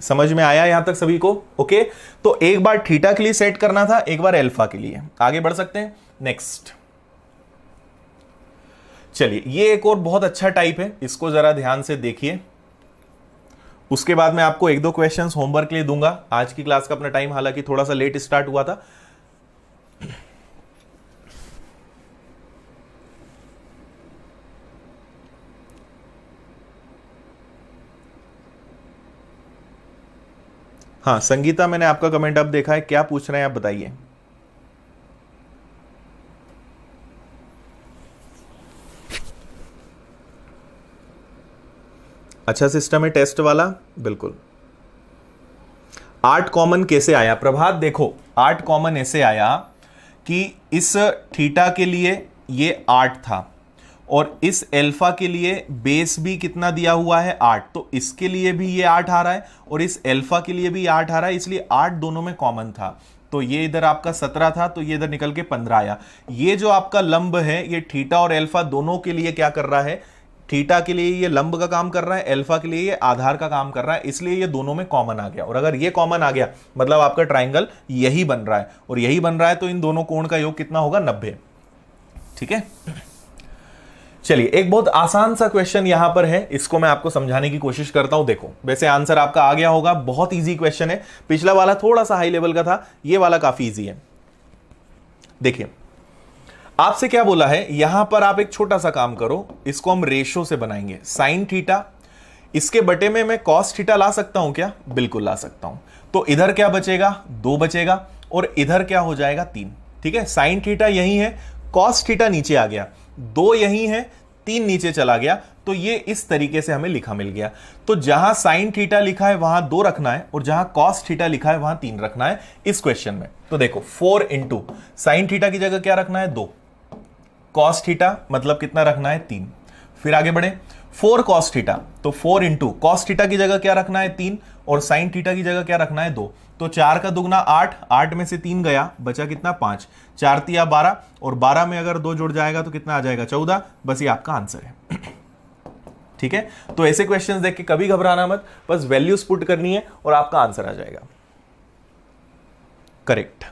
समझ में आया यहां तक सभी को। ओके, तो एक बार थीटा के लिए सेट करना था, एक बार अल्फा के लिए। आगे बढ़ सकते हैं नेक्स्ट। चलिए, ये एक और बहुत अच्छा टाइप है, इसको जरा ध्यान से देखिए। उसके बाद मैं आपको 1-2 क्वेश्चंस होमवर्क के लिए दूंगा। आज की क्लास का अपना टाइम हालांकि थोड़ा सा लेट स्टार्ट हुआ था। हाँ संगीता, मैंने आपका कमेंट अब देखा है, क्या पूछ रहे हैं आप बताइए। अच्छा सिस्टम है टेस्ट वाला, बिल्कुल। 8 कॉमन कैसे आया प्रभात? देखो 8 कॉमन ऐसे आया कि इस थीटा के लिए ये 8 था और इस अल्फा के लिए बेस भी कितना दिया हुआ है 8, तो इसके लिए भी ये 8 आ रहा है और इस अल्फा के लिए भी 8 आ रहा है, इसलिए 8 दोनों में कॉमन था। तो ये इधर आपका 17 था तो ये इधर निकल के 15 आया। ये जो आपका लंब है ये थीटा और अल्फा दोनों के लिए क्या कर रहा है? थीटा के लिए ये लंब का काम कर रहा है, अल्फा के लिए ये आधार का काम कर रहा है, इसलिए ये दोनों में कॉमन आ गया। और अगर ये कॉमन आ गया मतलब आपका ट्राइंगल यही बन रहा है और यही बन रहा है, तो इन दोनों कोण का योग कितना होगा? 90। ठीक है, चलिए एक बहुत आसान सा क्वेश्चन यहां पर है, इसको मैं आपको समझाने की कोशिश करता हूं। देखो वैसे आंसर आपका आ गया होगा, बहुत इजी क्वेश्चन है। पिछला वाला थोड़ा सा हाई लेवल का था, ये वाला काफी इजी है। देखिए आपसे क्या बोला है, यहां पर आप एक छोटा सा काम करो, इसको हम रेशो से बनाएंगे। साइन थीटा, इसके बटे में मैं कॉस थीटा ला सकता हूं क्या? बिल्कुल ला सकता हूं। तो इधर क्या बचेगा? 2 बचेगा और इधर क्या हो जाएगा? 3। ठीक है, साइन थीटा यही है, कॉस थीटा नीचे आ गया, 2 यही है, 3 नीचे चला गया, तो ये इस तरीके से हमें लिखा मिल गया। तो जहां साइन थीटा लिखा है वहां 2 रखना है और जहां कॉस थीटा लिखा है वहां 3 रखना है इस क्वेश्चन में। तो देखो 4 इंटू साइन थीटा की जगह क्या रखना है? 2, कॉस थीटा मतलब कितना रखना है? 3। फिर आगे बढ़े, 4 कॉस थीटा, तो 4 इंटू कॉस थीटा की जगह क्या रखना है? 3 और साइन थीटा की जगह क्या रखना है? 2। तो 4 का दुगना 8, 8 में से 3 गया, बचा कितना? 5, 4 तिया 12 और 12 में अगर 2 जुड़ जाएगा तो कितना आ जाएगा? 14। बस ये आपका आंसर है। ठीक है, तो ऐसे क्वेश्चंस देख के कभी घबराना मत, बस वैल्यूज पुट करनी है और आपका आंसर आ जाएगा करेक्ट।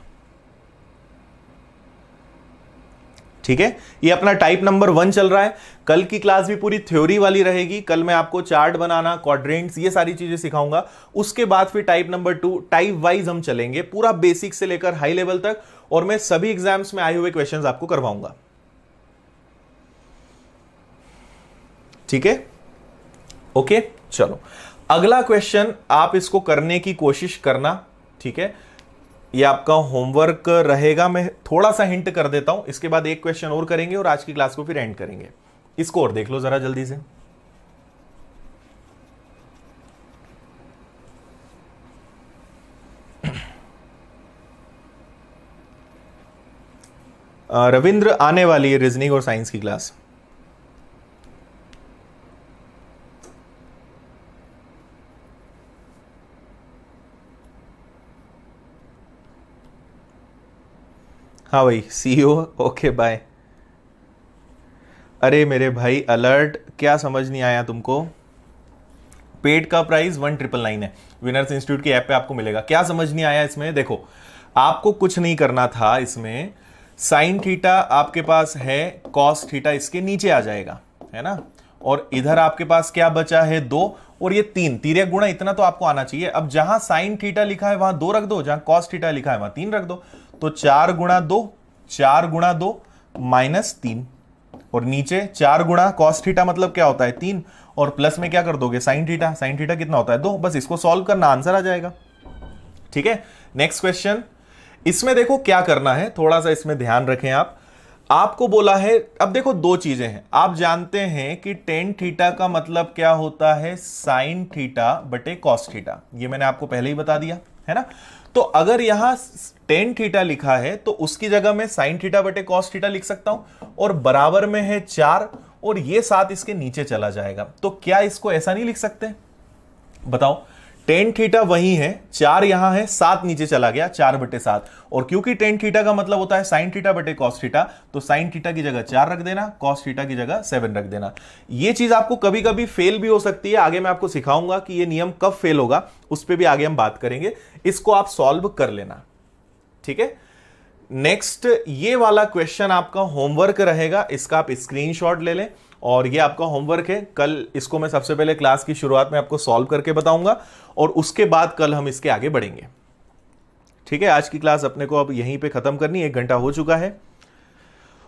ठीक है, ये अपना टाइप नंबर 1 चल रहा है। कल की क्लास भी पूरी थ्योरी वाली रहेगी। कल मैं आपको चार्ट बनाना, क्वाड्रेंट्स, ये सारी चीजें सिखाऊंगा। उसके बाद फिर टाइप नंबर 2 टाइप वाइज हम चलेंगे, पूरा बेसिक से लेकर हाई लेवल तक, और मैं सभी एग्जाम्स में आए हुए क्वेश्चंस आपको करवाऊंगा। ठीक है, ओके चलो अगला क्वेश्चन आप इसको करने की कोशिश करना। ठीक है, ये आपका होमवर्क रहेगा, मैं थोड़ा सा हिंट कर देता हूं, इसके बाद एक क्वेश्चन और करेंगे और आज की क्लास को फिर एंड करेंगे। इसको और देख लो जरा जल्दी से। रविंद्र आने वाली है रीजनिंग और साइंस की क्लास। हाँ भाई, सीईओ, ओके बाय। अरे मेरे भाई अलर्ट, क्या समझ नहीं आया तुमको? पेड का प्राइस 1999 है, विनर्स इंस्टीट्यूट की ऐप पे आपको मिलेगा। क्या समझ नहीं आया इसमें? देखो आपको कुछ नहीं करना था इसमें, साइन थीटा आपके पास है, कॉस थीटा इसके नीचे आ जाएगा, है ना, और इधर आपके पास क्या बचा है? 2 और ये 3, तिर्यक गुणा इतना तो आपको आना चाहिए। अब जहां साइन थीटा लिखा है वहां 2 रख दो, जहां कॉस थीटा लिखा है वहां 3 रख दो। तो 4 गुणा 2, 4 गुणा 2 माइनस 3, और नीचे 4 गुणा कॉस थीटा मतलब क्या होता है? 3, और प्लस में क्या कर दोगे? साइन थीटा, साइन थीटा कितना होता है? 2। बस इसको सॉल्व करना, आंसर आ जाएगा। ठीक है, नेक्स्ट क्वेश्चन। इसमें देखो क्या करना है, थोड़ा सा इसमें ध्यान रखें आप। आपको बोला है, अब देखो 2 चीजें हैं। आप जानते हैं कि टेन थीटा का मतलब क्या होता है? साइन थीटा बटे कॉस थीटा, ये मैंने आपको पहले ही बता दिया है ना। तो अगर यहां टेन थीटा लिखा है तो उसकी जगह मैं साइन थीटा बटे कॉस थीटा लिख सकता हूं, और बराबर में है 4 और ये 7 इसके नीचे चला जाएगा। तो क्या इसको ऐसा नहीं लिख सकते? बताओ, टेन थीटा वही है, 4 यहां है, 7 नीचे चला गया, 4 बटे 7, और क्योंकि टेन थीटा का मतलब होता है साइन थीटा बटे कॉस थीटा, तो साइन थीटा की जगह 4 रख देना, कॉस थीटा की जगह 7 रख देना। ये चीज आपको कभी कभी फेल भी हो सकती है, आगे मैं आपको सिखाऊंगा कि ये नियम कब फेल होगा, उस पर भी आगे हम बात करेंगे। इसको आप सॉल्व कर लेना। ठीक है, नेक्स्ट ये वाला क्वेश्चन आपका होमवर्क रहेगा, इसका आप स्क्रीनशॉट ले लें, और ये आपका होमवर्क है। कल इसको मैं सबसे पहले क्लास की शुरुआत में आपको सॉल्व करके बताऊंगा और उसके बाद कल हम इसके आगे बढ़ेंगे। ठीक है, आज की क्लास अपने को अब यहीं पे खत्म करनी, 1 घंटा हो चुका है।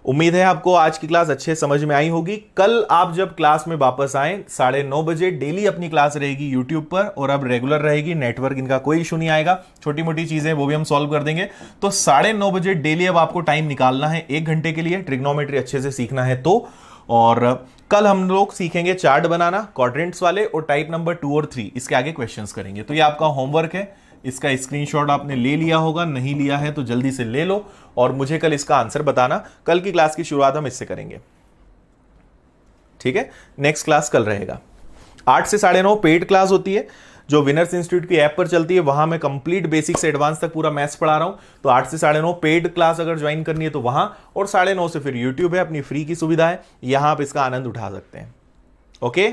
उम्मीद है आपको आज की क्लास अच्छे समझ में आई होगी। कल आप जब क्लास में वापस आए 9:30 बजे, डेली अपनी क्लास रहेगी यूट्यूब पर, और अब रेगुलर रहेगी, नेटवर्क इनका कोई इशू नहीं आएगा, छोटी मोटी चीजें वो भी हम सॉल्व कर देंगे। तो 9:30 बजे डेली अब आपको टाइम निकालना है 1 घंटे के लिए, ट्रिग्नोमेट्री अच्छे से सीखना है तो। और कल हम लोग सीखेंगे चार्ट बनाना, क्वाड्रेंट्स वाले, और टाइप नंबर 2 और 3 इसके आगे क्वेश्चंस करेंगे। तो ये आपका होमवर्क है, इसका स्क्रीनशॉट आपने ले लिया होगा, नहीं लिया है तो जल्दी से ले लो और मुझे कल इसका आंसर बताना। कल की क्लास की शुरुआत हम इससे करेंगे, ठीक है। नेक्स्ट क्लास कल रहेगा 8 से 9:30 पेड क्लास होती है जो विनर्स इंस्टीट्यूट की ऐप पर चलती है। वहां मैं कंप्लीट बेसिक से एडवांस तक पूरा मैथ्स पढ़ा रहा हूं। तो 8 से 9:30 पेड क्लास अगर ज्वाइन करनी है तो वहां, और 9:30 से फिर यूट्यूब है, अपनी फ्री की सुविधा है, यहां आप इसका आनंद उठा सकते हैं। ओके,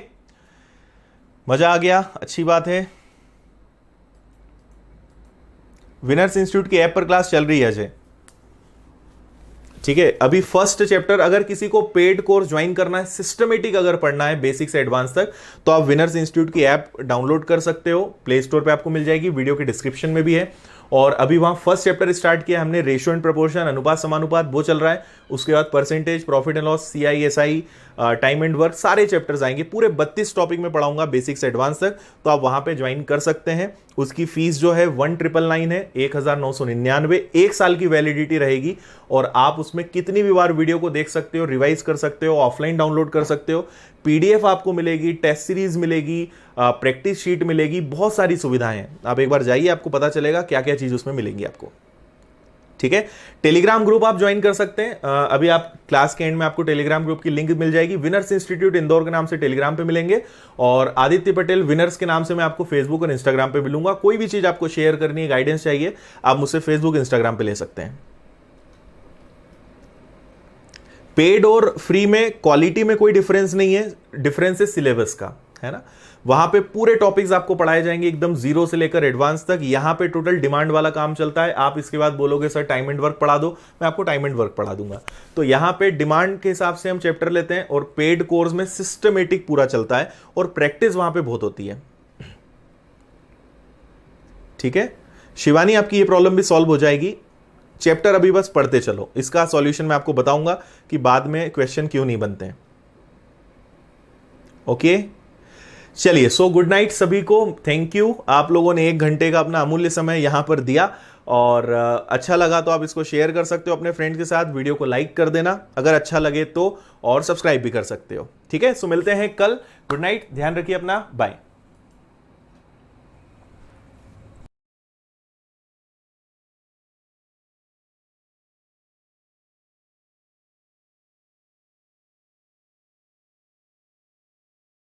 मजा आ गया, अच्छी बात है। विनर्स इंस्टीट्यूट की ऐप पर क्लास चल रही है अजय, ठीक है। अभी फर्स्ट चैप्टर, अगर किसी को पेड कोर्स ज्वाइन करना है, सिस्टमेटिक अगर पढ़ना है बेसिक से एडवांस तक, तो आप विनर्स इंस्टीट्यूट की ऐप डाउनलोड कर सकते हो, प्ले स्टोर पे आपको मिल जाएगी, वीडियो के डिस्क्रिप्शन में भी है। और अभी वहां फर्स्ट चैप्टर स्टार्ट किया हमने, रेशियो एंड प्रोपोर्शन, अनुपात समानुपात, वो चल रहा है। उसके बाद percentage, profit and loss, CISI, time and work, सारे चैप्टर्स आएंगे। पूरे 32 टॉपिक में पढ़ाऊंगा बेसिक से एडवांस तक, तो आप वहां पे ज्वाइन कर सकते हैं। उसकी फीस जो है 1999 है, 1999, 1 साल की वैलिडिटी रहेगी। और आप उसमें कितनी भी बार वीडियो को देख सकते हो, रिवाइज कर सकते हो, ऑफलाइन डाउनलोड कर सकते हो, PDF आपको मिलेगी, टेस्ट सीरीज मिलेगी, प्रैक्टिस शीट मिलेगी, बहुत सारी सुविधाएं हैं। आप एक बार जाइए, आपको पता चलेगा क्या क्या चीज उसमें मिलेंगी आपको, ठीक है। टेलीग्राम ग्रुप आप ज्वाइन कर सकते हैं। अभी आप क्लास के एंड में आपको टेलीग्राम ग्रुप की लिंक मिल जाएगी। विनर्स इंस्टीट्यूट इंदौर के नाम से टेलीग्राम पे मिलेंगे, और आदित्य पटेल विनर्स के नाम से मैं आपको फेसबुक और इंस्टाग्राम पे मिलूंगा। कोई भी चीज आपको शेयर करनी है, गाइडेंस चाहिए, आप मुझसे फेसबुक, इंस्टाग्राम पे ले सकते हैं। पेड और फ्री में क्वालिटी में कोई डिफरेंस नहीं है, डिफरेंस है सिलेबस का, है ना। वहां पे पूरे टॉपिक्स आपको पढ़ाए जाएंगे एकदम जीरो से लेकर एडवांस तक। यहां पे टोटल डिमांड वाला काम चलता है। आप इसके बाद बोलोगे सर टाइम एंड वर्क पढ़ा दो, मैं आपको टाइम एंड वर्क पढ़ा दूंगा। तो यहां पे डिमांड के हिसाब से हम चैप्टर लेते हैं, और पेड कोर्स में सिस्टमेटिक पूरा चलता है, और प्रैक्टिस वहां पे बहुत होती है, ठीक है। शिवानी, आपकी ये प्रॉब्लम भी सॉल्व हो जाएगी। चैप्टर अभी बस पढ़ते चलो, इसका सॉल्यूशन मैं आपको बताऊंगा कि बाद में क्वेश्चन क्यों नहीं बनते हैं। ओके, चलिए, सो गुड नाइट सभी को, थैंक यू। आप लोगों ने 1 घंटे का अपना अमूल्य समय यहां पर दिया, और अच्छा लगा तो आप इसको शेयर कर सकते हो अपने फ्रेंड्स के साथ, वीडियो को लाइक कर देना अगर अच्छा लगे तो, और सब्सक्राइब भी कर सकते हो, ठीक है। सो मिलते हैं कल, गुड नाइट, ध्यान रखिए अपना, बाय।